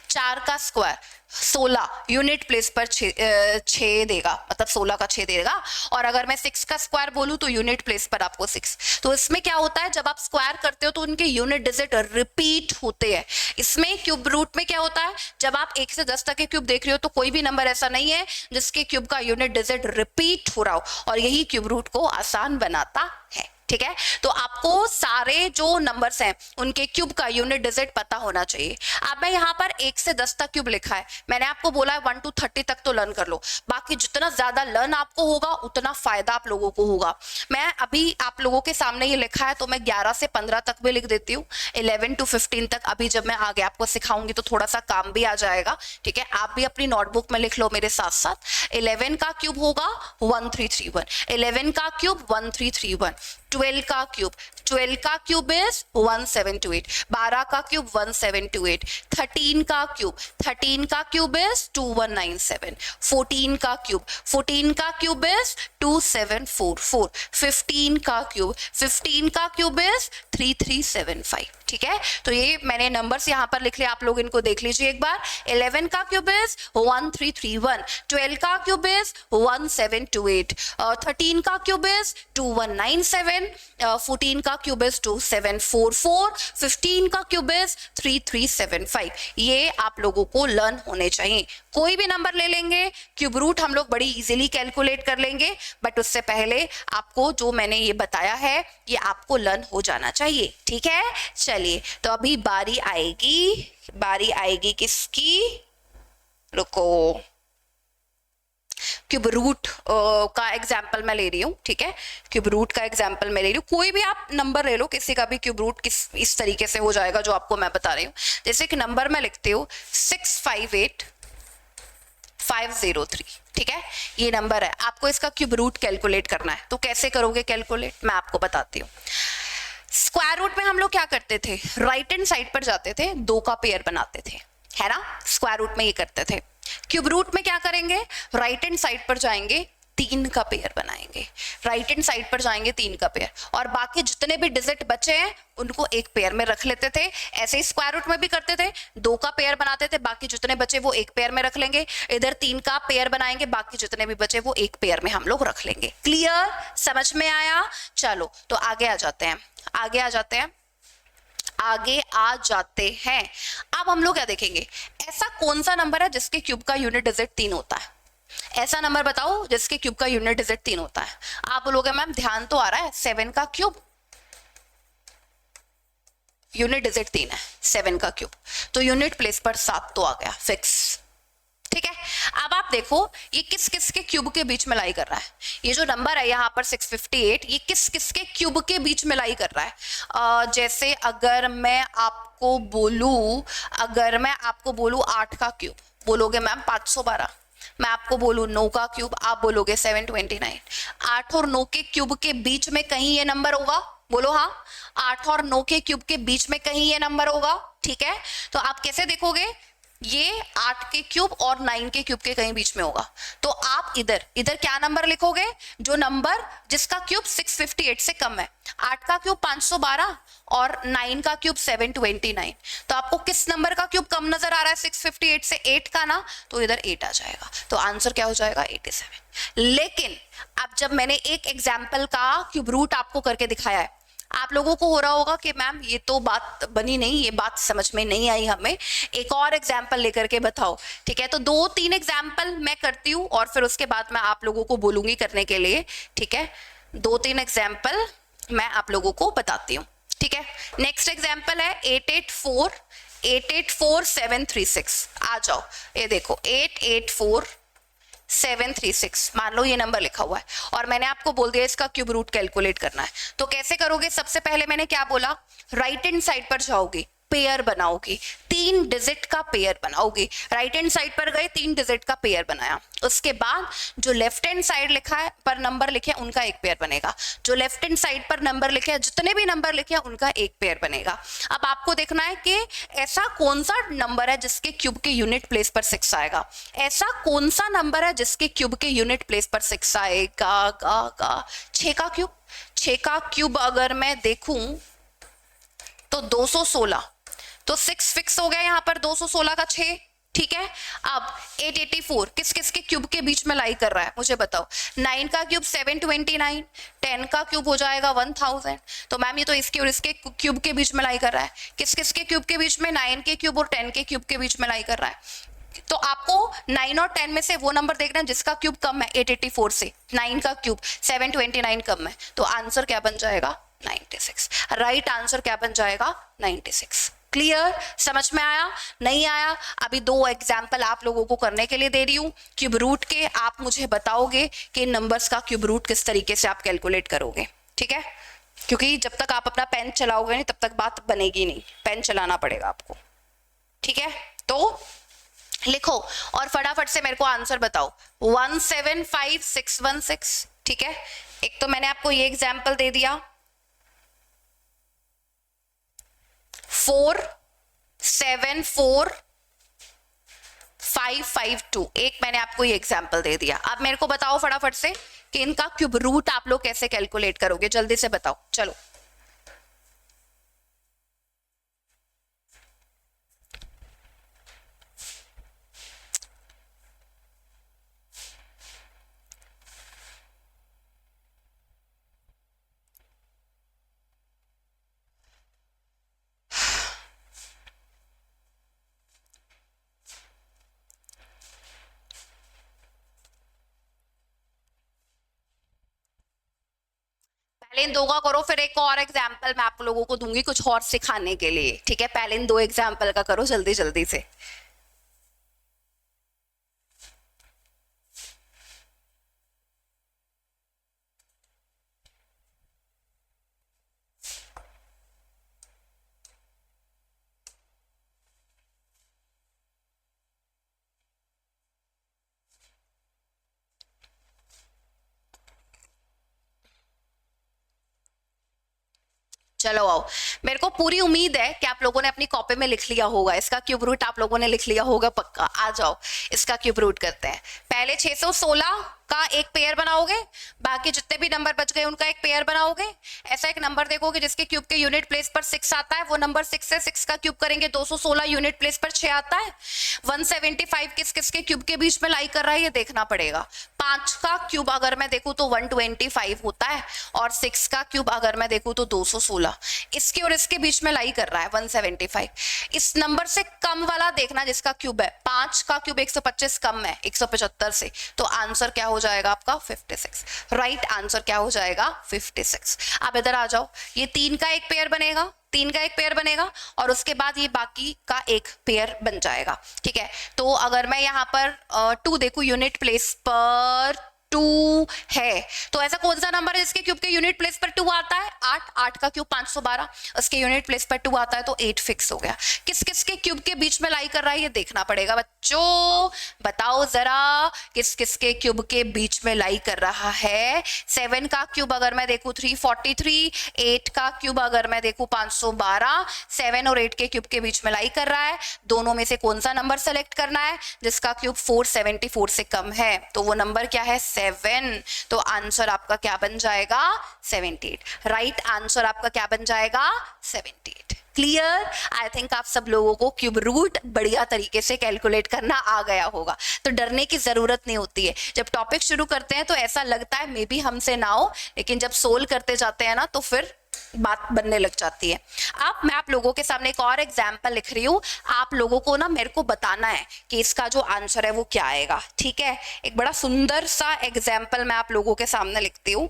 4 का स्क्वायर 16 यूनिट प्लेस पर 6 देगा, मतलब 16 का 6 देगा, और अगर मैं 6 का स्क्वायर बोलूं तो यूनिट प्लेस पर आपको 6। तो इसमें क्या होता है जब आप स्क्वायर करते हो तो उनके यूनिट डिजिट रिपीट होते हैं। इसमें क्यूब रूट में क्या होता है, जब आप 1 से 10 तक के क्यूब देख रहे हो तो कोई भी नंबर ऐसा नहीं है जिसके क्यूब का यूनिट डिजिट रिपीट हो रहा हो, और यही क्यूब रूट को आसान बनाता है। ठीक है, तो आपको सारे जो नंबर्स हैं उनके क्यूब का यूनिट डिजिट पता होना चाहिए। अब मैं यहाँ पर 1 से 10 तक क्यूब लिखा है, मैंने आपको बोला है 1 to 30 तक तो लर्न कर लो, बाकी जितना ज्यादा लर्न आपको होगा उतना फायदा आप लोगों को होगा। मैं अभी आप लोगों के सामने ये लिखा है तो मैं 11 से 15 तक भी लिख देती हूँ, 11 to 15 तक अभी जब मैं आगे आपको सिखाऊंगी तो थोड़ा सा काम भी आ जाएगा। ठीक है, आप भी अपनी नोटबुक में लिख लो मेरे साथ साथ। 11 का क्यूब होगा 1331, 11 का क्यूब 1331, 12 का क्यूब इज 1728, 12 का क्यूब 1728, 13 का क्यूब इज 2197, 14 का क्यूब इज 2744, 15 का क्यूब इज 3375। ठीक है, तो ये मैंने नंबर्स यहाँ पर लिख लिया, आप लोग इनको देख लीजिए एक बार। 11 का क्यूब इज 1331, 12 का क्यूब इज 1728, 13 का क्यूब इज 2197, 14 का क्यूब इज 2744, 15 का क्यूब इज 3375। ये आप लोगों को लर्न होने चाहिए। कोई भी नंबर ले लेंगे, क्यूब रूट हम लोग बड़ी इजीली कैलकुलेट कर लेंगे, बट उससे पहले आपको जो मैंने ये बताया है ये आपको लर्न हो जाना चाहिए। ठीक है, चलिए तो अभी बारी आएगी किसकी, रुको, क्यूब रूट का एग्जाम्पल मैं ले रही हूँ, ठीक है, क्यूब रूट का एग्जाम्पल मैं ले रही हूँ। कोई भी आप नंबर ले लो, किसी का भी क्यूब रूट किस इस तरीके से हो जाएगा जो आपको मैं बता रही हूँ। जैसे कि नंबर मैं लिखती हूँ 658503, ठीक है, ये नंबर है, आपको इसका क्यूब रूट कैलकुलेट करना है। तो कैसे करोगे कैलकुलेट, मैं आपको बताती हूँ। स्क्वायर रूट में हम लोग क्या करते थे, राइट हैंड साइड पर जाते थे, 2 का पेयर बनाते थे, है ना, स्क्वायर रूट में ये करते थे। क्यूब रूट में क्या करेंगे, राइट हैंड साइड पर जाएंगे, 3 का पेयर बनाएंगे, राइट हैंड साइड पर जाएंगे 3 का पेयर, और बाकी जितने भी डिजिट बचे हैं उनको एक पेयर में रख लेते थे। ऐसे ही स्क्वायर रूट में भी करते थे, 2 का पेयर बनाते थे, बाकी जितने बचे वो एक पेयर में रख लेंगे, इधर 3 का पेयर बनाएंगे, बाकी जितने भी बचे वो एक पेयर में हम लोग रख लेंगे। क्लियर, समझ में आया? चलो तो आगे आ जाते हैं, आगे आ जाते हैं, आगे आ जाते हैं। अब हम लोग क्या देखेंगे, ऐसा कौन सा नंबर है जिसके क्यूब का यूनिट डिजिट 3 होता है? ऐसा नंबर बताओ जिसके क्यूब का यूनिट डिजिट 3 होता है। आप बोलोगे मैम ध्यान तो आ रहा है, 7 का क्यूब यूनिट डिजिट 3 है, 7 का क्यूब, तो यूनिट प्लेस पर 7 तो आ गया फिक्स, ठीक है। अब आप देखो ये किस किस के क्यूब के बीच में लाई कर रहा है, ये जो नंबर है यहाँ पर 658, ये किस किस के क्यूब के बीच में लाई कर रहा है। जैसे अगर मैं आपको बोलूं, 8 का क्यूब, बोलोगे मैम 512। मैं आपको बोलूं 9 का क्यूब, आप बोलोगे 729। 8 और 9 के क्यूब के बीच में कहीं ये नंबर होगा, बोलो हाँ, 8 और 9 के क्यूब के बीच में कहीं ये नंबर होगा, ठीक है। तो आप कैसे देखोगे, ये 8 के क्यूब और 9 के क्यूब के कहीं बीच में होगा, तो आप इधर क्या नंबर लिखोगे, जो नंबर जिसका क्यूब 658 से कम है। 8 का क्यूब 512 और 9 का क्यूब 729, तो आपको किस नंबर का क्यूब कम नजर आ रहा है 658 से, 8 का ना, तो इधर 8 आ जाएगा, तो आंसर क्या हो जाएगा 87। लेकिन अब जब मैंने एक एग्जाम्पल का क्यूब रूट आपको करके दिखाया है, आप लोगों को हो रहा होगा कि मैम ये तो बात बनी नहीं, ये बात समझ में नहीं आई हमें, एक और एग्जाम्पल लेकर के बताओ, ठीक है। तो 2-3 एग्जाम्पल मैं करती हूँ और फिर उसके बाद मैं आप लोगों को बोलूंगी करने के लिए, ठीक है। 2-3 एग्जाम्पल मैं आप लोगों को बताती हूँ, ठीक है। नेक्स्ट एग्जाम्पल है 884736। आ जाओ, ये देखो 884736, मान लो ये नंबर लिखा हुआ है और मैंने आपको बोल दिया इसका क्यूब रूट कैलकुलेट करना है। तो कैसे करोगे, सबसे पहले मैंने क्या बोला, राइट हैंड साइड पर जाओगे, पेयर बनाओगे, 3 डिजिट का पेयर बनाओगे। राइट हैंड साइड पर गए, 3 डिजिट का पेयर बनाया, उसके बाद जो लेफ्ट हैंड साइड लिखा है पर नंबर लिखे हैं उनका एक पेयर बनेगा, जो लेफ्ट हैंड साइड पर नंबर लिखे हैं, जितने भी नंबर लिखे हैं उनका एक पेयर बनेगा। अब आपको देखना है कि ऐसा कौन सा नंबर है जिसके क्यूब के यूनिट प्लेस पर 6 आएगा, ऐसा कौन सा नंबर है जिसके क्यूब के यूनिट प्लेस पर 6 आएगा। 6 का क्यूब, 6 का क्यूब अगर मैं देखूं तो 216, तो 6 फिक्स हो गया यहाँ पर, 216 का 6, ठीक है। अब 884 किस किस के क्यूब के बीच में लाई कर रहा है मुझे बताओ, 9 का क्यूब 729, 10 का क्यूब हो जाएगा 1000, तो मैम ये तो इसके और इसके क्यूब के बीच में लाई कर रहा है। किस किस के क्यूब के बीच में, 9 के क्यूब और 10 के क्यूब के बीच में लाई कर रहा है। तो आपको 9 और 10 में से वो नंबर देखना है जिसका क्यूब कम है 884 से, 9 का क्यूब 729 कम है, तो आंसर क्या बन जाएगा 96। राइट आंसर क्या बन जाएगा 96। क्लियर, समझ में आया, नहीं आया? अभी 2 एग्जाम्पल आप लोगों को करने के लिए दे रही हूँ क्यूब रूट के, आप मुझे बताओगे कि नंबर्स का क्यूब रूट किस तरीके से आप कैलकुलेट करोगे, ठीक है। क्योंकि जब तक आप अपना पेन चलाओगे नहीं तब तक बात बनेगी नहीं, पेन चलाना पड़ेगा आपको, ठीक है। तो लिखो और फटाफट से मेरे को आंसर बताओ, 175616, ठीक है। एक तो मैंने आपको ये एग्जाम्पल दे दिया, 474552, एक मैंने आपको ये एग्जाम्पल दे दिया। अब मेरे को बताओ फटाफट से कि इनका क्यूब रूट आप लोग कैसे कैलकुलेट करोगे, जल्दी से बताओ, चलो। पहले इन 2 का करो, फिर एक और एग्जाम्पल मैं आप लोगों को दूंगी कुछ और सिखाने के लिए, ठीक है। पहले इन 2 एग्जाम्पल का करो जल्दी जल्दी से। चलो आओ, मेरे को पूरी उम्मीद है कि आप लोगों ने अपनी कॉपी में लिख लिया होगा, इसका क्यूब रूट आप लोगों ने लिख लिया होगा पक्का। आ जाओ इसका क्यूब रूट करते हैं। पहले 616 का एक पेयर बनाओगे, बाकी जितने भी नंबर बच गए उनका एक पेयर बनाओगे। ऐसा एक नंबर देखोगे जिसके क्यूब के यूनिट प्लेस पर 6 आता है, वो नंबर 6 है, 6 का क्यूब करेंगे 216, यूनिट प्लेस पर 6 आता है। 175 किस किस के क्यूब के बीच में लाई कर रहा है ये देखना पड़ेगा। 5 का क्यूब अगर मैं देखूं तो 125 होता है, और 6 का क्यूब अगर मैं देखूं तो 216। इसके और इसके बीच में लाई कर रहा है 175। इस नंबर से कम वाला देखना जिसका क्यूब है, 5 का क्यूब 125 कम है 175 से, तो आंसर क्या हो जाएगा आपका 56। राइट आंसर क्या हो जाएगा 56। आप इधर आ जाओ, ये 3 का एक पेयर बनेगा, 3 का एक पेयर बनेगा, और उसके बाद ये बाकी का एक पेयर बन जाएगा। ठीक है, तो अगर मैं यहाँ पर 2 देखूं यूनिट प्लेस पर 2 है, तो ऐसा कौन सा नंबर है जिसके क्यूब के यूनिट प्लेस पर 2 आता है? 8। 8 का क्यूब 512, उसके यूनिट प्लेस पर 2 आता है, तो 8 फिक्स हो गया। किस किस के क्यूब के बीच में लाई कर रहा है ये देखना पड़ेगा बच्चों, बताओ जरा किस किस के क्यूब के बीच में लाई कर रहा है। 7 का क्यूब अगर मैं देखूं 343, 8 का क्यूब अगर मैं देखूं 512, 7 और 8 के क्यूब के बीच में लाई कर रहा है। दोनों में से कौन सा नंबर सेलेक्ट करना है जिसका क्यूब 474 से कम है? तो वो नंबर क्या है? 7। तो आंसर आपका क्या बन जाएगा? 78। राइट आंसर आपका क्या बन जाएगा? 78। क्लियर? आई थिंक आप सब लोगों को क्यूब रूट बढ़िया तरीके से कैलकुलेट करना आ गया होगा, तो डरने की जरूरत नहीं होती है। जब टॉपिक शुरू करते हैं तो ऐसा लगता है मे बी हमसे ना हो, लेकिन जब सोल्व करते जाते हैं ना तो फिर बात बनने लग जाती है। अब मैं आप लोगों के सामने एक और एग्जाम्पल लिख रही हूं, आप लोगों को ना मेरे को बताना है कि इसका जो आंसर है वो क्या आएगा। ठीक है, एक बड़ा सुंदर सा एग्जाम्पल मैं आप लोगों के सामने लिखती हूं।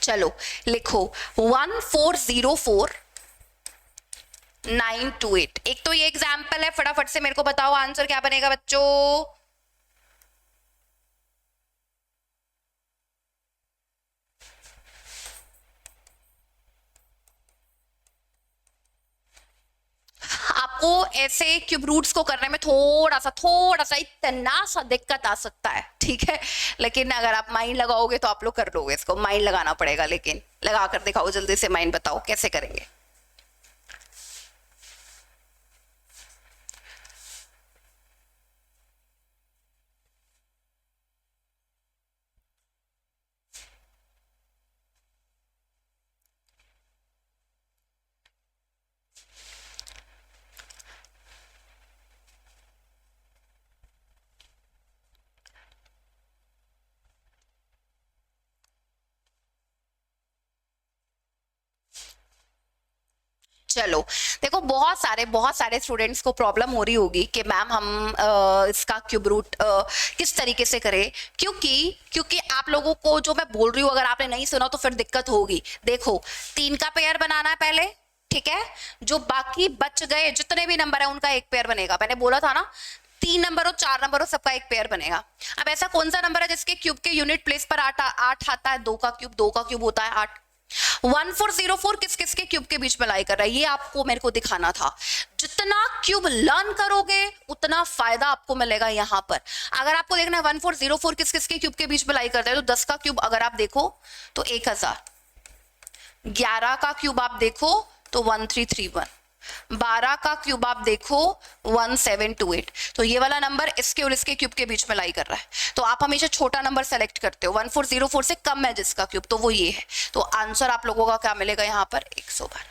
चलो लिखो 1404928। एक तो ये एग्जाम्पल है, फटाफट से मेरे को बताओ आंसर क्या बनेगा बच्चों। आपको ऐसे क्यूब रूट्स को करने में थोड़ा सा इतना सा दिक्कत आ सकता है, ठीक है, लेकिन अगर आप माइंड लगाओगे तो आप लोग कर लोगे। इसको माइंड लगाना पड़ेगा, लेकिन लगा कर दिखाओ जल्दी से। माइंड बताओ कैसे करेंगे। चलो देखो, बहुत सारे स्टूडेंट्स को प्रॉब्लम हो रही होगी कि मैम हम इसका क्यूब रूट किस तरीके से करें, क्योंकि आप लोगों को जो मैं बोल रही हूँ अगर आपने नहीं सुना तो फिर दिक्कत होगी। देखो 3 का पेयर बनाना है पहले, ठीक है, जो बाकी बच गए जितने भी नंबर है उनका एक पेयर बनेगा। मैंने बोला था ना 3 नंबर हो 4 नंबर हो सबका एक पेयर बनेगा। अब ऐसा कौन सा नंबर है जिसके क्यूब के यूनिट प्लेस पर 8 आता है? 2 का क्यूब होता है 8। 1404 किस किस के क्यूब के बीच में लाई कर रहा है ये आपको मेरे को दिखाना था। जितना क्यूब लर्न करोगे उतना फायदा आपको मिलेगा यहां पर। अगर आपको देखना है 1404 किस किस के क्यूब के बीच में लाई करता है, तो 10 का क्यूब अगर आप देखो तो 1000, 11 का क्यूब आप देखो तो 1331, 12 का क्यूब आप देखो 1728। तो ये वाला नंबर इसके और इसके क्यूब के बीच में लाई कर रहा है, तो आप हमेशा छोटा नंबर सेलेक्ट करते हो। 1404 से कम है जिसका क्यूब तो वो ये है। तो आंसर आप लोगों का क्या मिलेगा यहाँ पर? 112।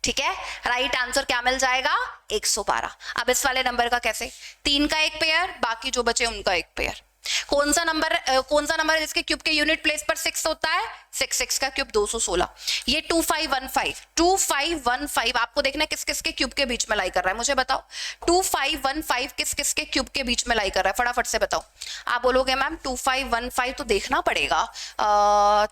ठीक है, राइट आंसर क्या मिल जाएगा? 112। अब इस वाले नंबर का कैसे? 3 का एक पेयर, बाकी जो बचे उनका एक पेयर। कौन सा नंबर है जिसके क्यूब के यूनिट प्लेस पर 6 होता है? 6 का क्यूब 216। ये 2515 आपको देखना है किस किस के क्यूब के बीच में लाई कर रहा है, मुझे बताओ। 2515 किस किस के क्यूब के बीच में लाई कर रहा है, फटाफट से बताओ। आप बोलोगे मैम 2515 तो देखना पड़ेगा।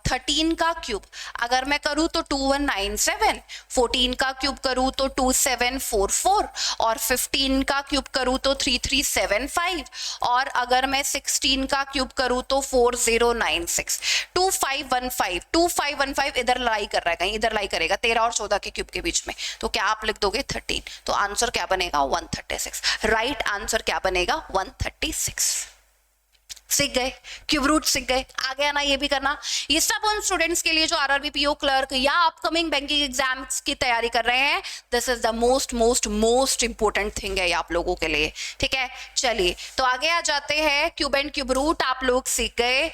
13 का क्यूब अगर मैं करूं तो 2197, 14 का क्यूब करूं तो 2744, और 15 का क्यूब करूं तो 3375, और अगर मैं 16 का क्यूब करूं तो 4096। 2515 इधर लाई कर रहा है, कहीं इधर लाई करेगा 13 और 14 के क्यूब के बीच में, तो क्या आप लिख दोगे 13। तो आंसर क्या बनेगा? 136। राइट आंसर क्या बनेगा? 136। सीख गए, क्यूब रूट सीख गए, आ गया ना ये भी करना। ये सब उन स्टूडेंट्स के लिए जो आरआरबी पीओ क्लर्क या अपकमिंग बैंकिंग एग्जाम्स की तैयारी कर रहे हैं, this is the most most most important thing है ये आप लोगों के लिए, ठीक है। चलिए तो आगे आ जाते हैं। क्यूब एंड क्यूब रूट आप लोग सीख गए।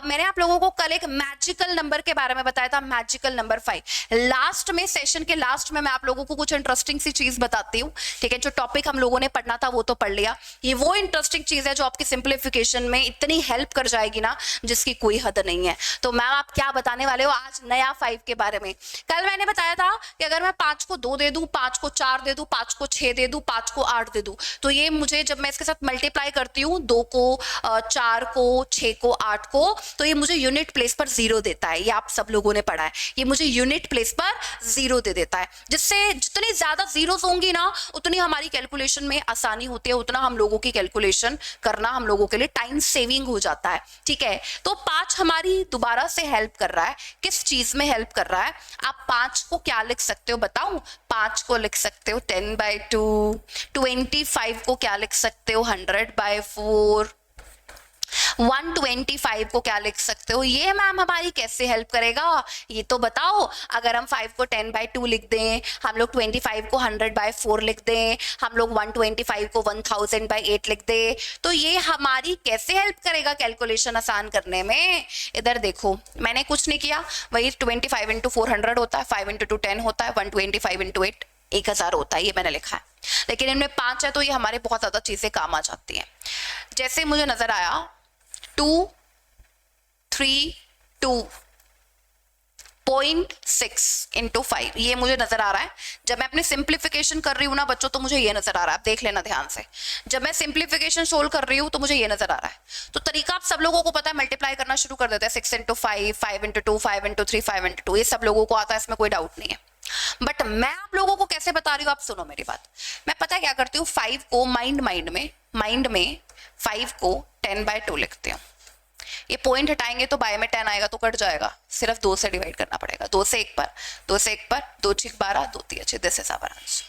मैंने आप लोगों को कल एक मैजिकल नंबर के बारे में बताया था, मैजिकल नंबर 5। लास्ट में, सेशन के लास्ट में मैं आप लोगों को कुछ इंटरेस्टिंग सी चीज बताती हूँ, ठीक है। जो टॉपिक हम लोगों ने पढ़ना था वो तो पढ़ लिया, ये वो इंटरेस्टिंग चीज है जो आपकी सिंप्लीफिकेशन में इतनी हेल्प कर जाएगी ना जिसकी कोई हद नहीं है। तो मैम आप क्या बताने वाले हो आज नया 5 के बारे में? कल मैंने बताया था कि अगर मैं 5 को 2 दे दूं, 5 को 4 दे दूं, 5 को 6 दे दूं, 5 को 8 दे दूं, तो ये मुझे जब मैं इसके साथ मल्टीप्लाई करती हूँ 2 को 4 को 6 को 8 को, तो ये मुझे यूनिट प्लेस पर 0 देता है। ये आप सब लोगों ने पढ़ा है, ये मुझे यूनिट प्लेस पर 0 दे देता है, जिससे जितनी ज्यादा जीरोस होंगी ना उतनी हमारी कैलकुलेशन में आसानी होती है, उतना हम लोगों की कैलकुलेशन करना हम लोगों के लिए टाइम सेविंग हो जाता है, ठीक है। तो 5 हमारी दोबारा से हेल्प कर रहा है। किस चीज में हेल्प कर रहा है? आप 5 को क्या लिख सकते हो बताऊं? 5 को लिख सकते हो 10/2। 25 को क्या लिख सकते हो? 100/4। 125 को क्या लिख सकते हो? ये मैम हमारी कैसे हेल्प करेगा ये तो बताओ। अगर हम 5 को 10/2 लिख दें, हम लोग 25 को 100/4 लिख दें, हम लोग 125 को 1000/8 लिख दें, तो ये हमारी कैसे हेल्प करेगा कैलकुलेशन आसान करने में? इधर देखो, मैंने कुछ नहीं किया, वही 25 × 4 100 होता है, 5 × 2 10 होता है, 125 × 8 1000 होता है, ये मैंने लिखा है। लेकिन इनमें 5 है तो ये हमारे बहुत ज्यादा चीजें काम आ जाती हैं। जैसे मुझे नजर आया 2 3 2.6 × 5, ये मुझे नजर आ रहा है। जब मैं अपनी सिंप्लीफिकेशन कर रही हूँ ना बच्चों, तो मुझे ये नजर आ रहा है, आप देख लेना ध्यान से। जब मैं सिंप्लीफिकेशन सोल्व कर रही हूँ तो मुझे ये नजर आ रहा है। तो तरीका आप सब लोगों को पता है, मल्टीप्लाई करना शुरू कर देते हैं। 6 × 5, 5 × 2, 5 × 3, 5 × 2, ये सब लोगों को आता है, इसमें कोई डाउट नहीं है। बट मैं आप लोगों को कैसे बता रही हूँ, आप सुनो मेरी बात। मैं पता है क्या करती हूँ, 5 को माइंड में 5 को 10/2 लिखते हूँ। ये पॉइंट हटाएंगे तो बाय में 10 आएगा तो कट जाएगा, सिर्फ 2 से डिवाइड करना पड़ेगा। 2 से 1 पर, 2 से 1 पर, 2 × 12, 2 × 3 दिस इज आवर आंसर।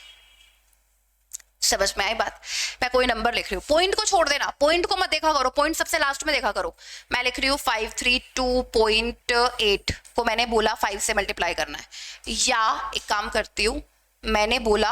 समझ में आई बात? मैं कोई नंबर लिख रही हूँ, पॉइंट को छोड़ देना, पॉइंट को मत देखा करो, पॉइंट सबसे लास्ट में देखा करो। मैं लिख रही हूँ 532.8 को मैंने बोला 5 से मल्टीप्लाई करना है, या एक काम करती हूँ, मैंने बोला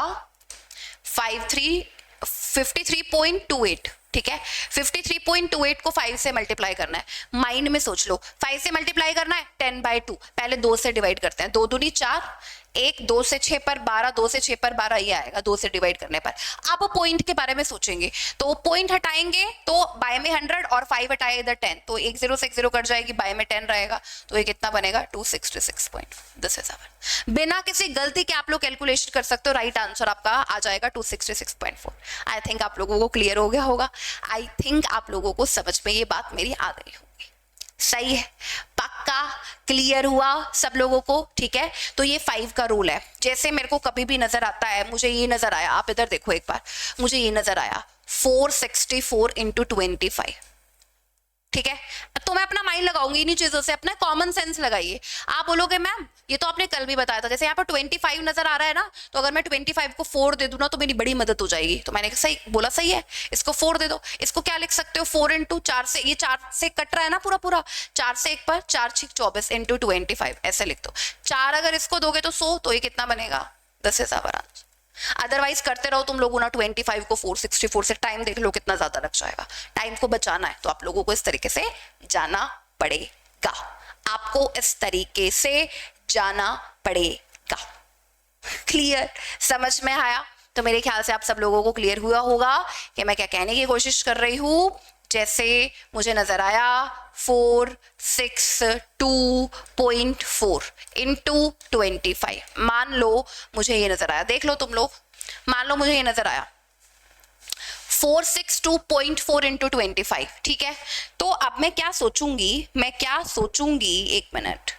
53.28, ठीक है। 53.28 को 5 से मल्टीप्लाई करना है। माइंड में सोच लो, 5 से मल्टीप्लाई करना है 10/2, पहले 2 से डिवाइड करते हैं। 2 दूनी 4, 1 2 से 6 पर 12, 2 से 6 पर 12, ये आएगा 2 से डिवाइड करने पर। अब पॉइंट के बारे में सोचेंगे, तो पॉइंट हटाएंगे तो बाय में 100 और 5 हटाए इधर 10, तो 1 0 से 1 0 कट जाएगी, बाय में 10 रहेगा, तो ये कितना बनेगा? 266. This is our. बिना किसी गलती के आप लोग कैलकुलेशन कर सकते हो, राइट आंसर आपका आ जाएगा 266.4। आई थिंक आप लोगों को क्लियर हो गया होगा, आई थिंक आप लोगों को समझ में ये बात मेरी आ गई होगी। सही है, पक्का क्लियर हुआ सब लोगों को, ठीक है। तो ये 5 का रूल है। जैसे मेरे को कभी भी नजर आता है, मुझे ये नजर आया, आप इधर देखो एक बार, मुझे ये नजर आया 464 × 25, ठीक है। तो मैं अपना माइंड लगाऊंगी इन्हीं चीजों से, अपना कॉमन सेंस लगाइए। आप बोलोगे मैम ये तो आपने कल भी बताया था, जैसे यहाँ पर 25 नजर आ रहा है ना, तो अगर मैं 25 को 4 दे दूं ना तो मेरी बड़ी मदद हो जाएगी। तो मैंने सही बोला, सही है, इसको 4 दे दो। इसको क्या लिख सकते हो? 4 × 4 से, ये 4 से कट रहा है ना पूरा, 4 से 1 पर, 4 × 24 × 25, ऐसे लिख दो। 4 अगर इसको दोगे तो 100, तो ये कितना बनेगा? 10 इज आवर आंसर। अदरवाइज करते रहो तुम लोगों ना 25 को 464 से, टाइम देख लो कितना ज्यादा लग जाएगा। टाइम को बचाना है तो आप लोगों को इस तरीके से जाना पड़ेगा, आपको इस तरीके से जाना पड़ेगा। क्लियर? समझ में आया? तो मेरे ख्याल से आप सब लोगों को क्लियर हुआ होगा कि मैं क्या कहने की कोशिश कर रही हूं। जैसे मुझे नजर आया 462.4 × 25, मान लो मुझे ये नजर आया, देख लो तुम लोग, मान लो मुझे ये नजर आया 462.4 × 25, ठीक है। तो अब मैं क्या सोचूंगी, एक मिनट,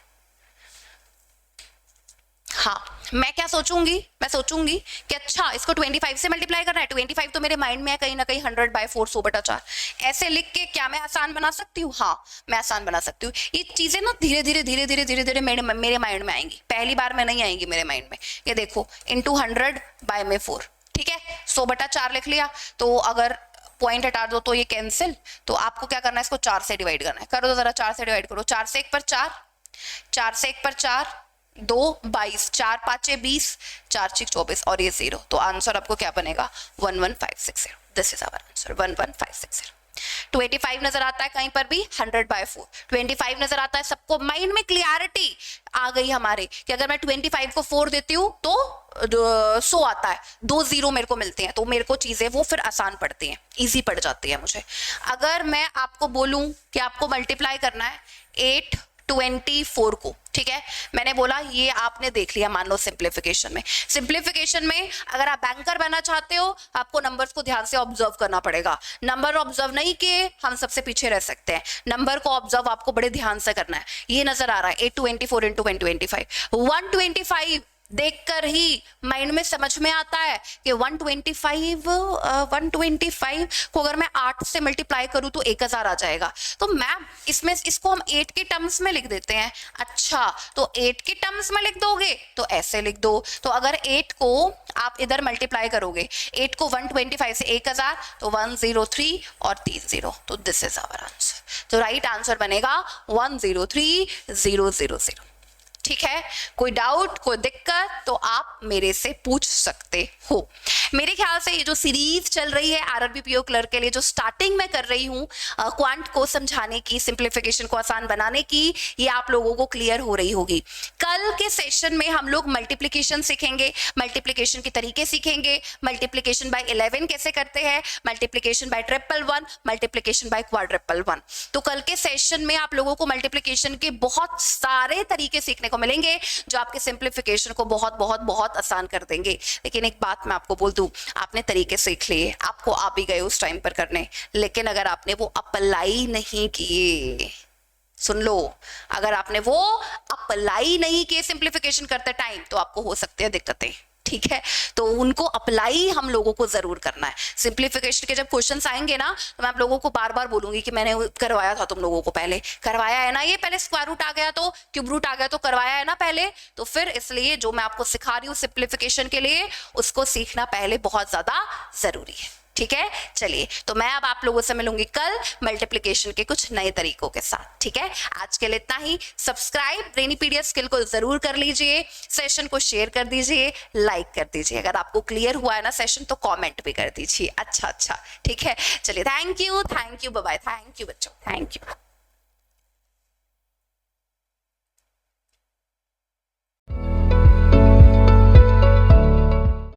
हाँ मैं क्या सोचूंगी, मैं सोचूंगी कि अच्छा इसको 25 से मल्टीप्लाई करना है। 25 तो मेरे माइंड में है कहीं ना कहीं 100/4, 100/4, ऐसे लिख के क्या मैं आसान बना सकती हूँ? हाँ मैं आसान बना सकती हूँ। ये चीजें ना धीरे धीरे मेरे माइंड में आएंगी, पहली बार में नहीं आएंगी मेरे माइंड में। ये देखो, × 100/4, ठीक है, 100/4 लिख लिया। तो अगर पॉइंट हटा दो तो ये कैंसिल, तो आपको क्या करना है, इसको 4 से डिवाइड करना है। करो तो जरा, 4 से डिवाइड करो, 4 से 1 पर 4, 4 से 1 पर 4, 2 22, 4 5 20, 4 6 24 और ये 0, तो आंसर आपको क्या बनेगा 11560। This is our answer 11560। 25 नजर आता है कहीं पर भी, 100/4 25 नजर आता है सबको। माइंड में क्लियरिटी आ गई हमारे कि अगर मैं 25 को 4 देती हूं तो 100 आता है, 2 0 मेरे को मिलते हैं, तो मेरे को चीजें वो फिर आसान पड़ती हैं, इजी पड़ जाती है मुझे। अगर मैं आपको बोलूं कि आपको मल्टीप्लाई करना है 824 को, ठीक है, मैंने बोला ये आपने देख लिया, मान लो सिंप्लीफिकेशन में। सिंप्लीफिकेशन में अगर आप बैंकर बनना चाहते हो आपको नंबर्स को ध्यान से ऑब्जर्व करना पड़ेगा। नंबर ऑब्जर्व नहीं किए हम सबसे पीछे रह सकते हैं, नंबर को ऑब्जर्व आपको बड़े ध्यान से करना है। ये नजर आ रहा है 824 इंटू 125, 125 देखकर ही माइंड में समझ में आता है कि 125 को अगर मैं 8 से मल्टीप्लाई करूं तो 1000 आ जाएगा। तो मैम इसमें इसको हम 8 के टर्म्स में लिख देते हैं। अच्छा, तो 8 के टर्म्स में लिख दोगे तो ऐसे लिख दो। तो अगर 8 को आप इधर मल्टीप्लाई करोगे, 8 को 125 से 1000 तो 103 और 30, तो दिस इज आवर आंसर। तो राइट आंसर बनेगा 103,000। ठीक है, कोई डाउट कोई दिक्कत तो आप मेरे से पूछ सकते हो। मेरे ख्याल से ये जो सीरीज चल रही है आरआरबी पीओ क्लर्क के लिए, जो स्टार्टिंग में कर रही हूँ क्वांट को समझाने की, सिंप्लीफिकेशन को आसान बनाने की, ये आप लोगों को क्लियर हो रही होगी। कल के सेशन में हम लोग मल्टीप्लीकेशन सीखेंगे, मल्टीप्लीकेशन के तरीके सीखेंगे, मल्टीप्लीकेशन बाय 11 कैसे करते हैं, multiplication bye 111, multiplication bye quadruple 1। तो कल के सेशन में आप लोगों को मल्टीप्लीकेशन के बहुत सारे तरीके सीखने को मिलेंगे जो आपके सिंप्लीफिकेशन को बहुत बहुत बहुत आसान कर देंगे। लेकिन एक बात मैं आपको बोल दूं, आपने तरीके सीख लिए, आपको आ भी गए उस टाइम पर करने, लेकिन अगर आपने वो अप्लाई नहीं किए, सुन लो, अगर आपने वो अप्लाई नहीं किए सिंप्लीफिकेशन करते टाइम तो आपको हो सकती है दिक्कतें। ठीक है, तो उनको अप्लाई हम लोगों को जरूर करना है। सिंप्लीफिकेशन के जब क्वेश्चंस आएंगे ना तो मैं आप लोगों को बार बार बोलूंगी कि मैंने करवाया था तुम लोगों को, पहले करवाया है ना, ये पहले स्क्वायर रूट आ गया तो क्यूब रूट आ गया तो करवाया है ना पहले, तो फिर इसलिए जो मैं आपको सिखा रही हूँ सिंप्लीफिकेशन के लिए उसको सीखना पहले बहुत ज्यादा जरूरी है। ठीक है, चलिए तो मैं अब आप लोगों से मिलूंगी कल मल्टीप्लिकेशन के कुछ नए तरीकों के साथ। ठीक है, आज के लिए इतना ही। सब्सक्राइब ब्रेनीपीडिया स्किल को जरूर कर लीजिए, सेशन को शेयर कर दीजिए, लाइक कर दीजिए, अगर आपको क्लियर हुआ है ना सेशन तो कमेंट भी कर दीजिए। अच्छा, ठीक है, चलिए thank you bye bye, thank you बच्चों, थैंक यू।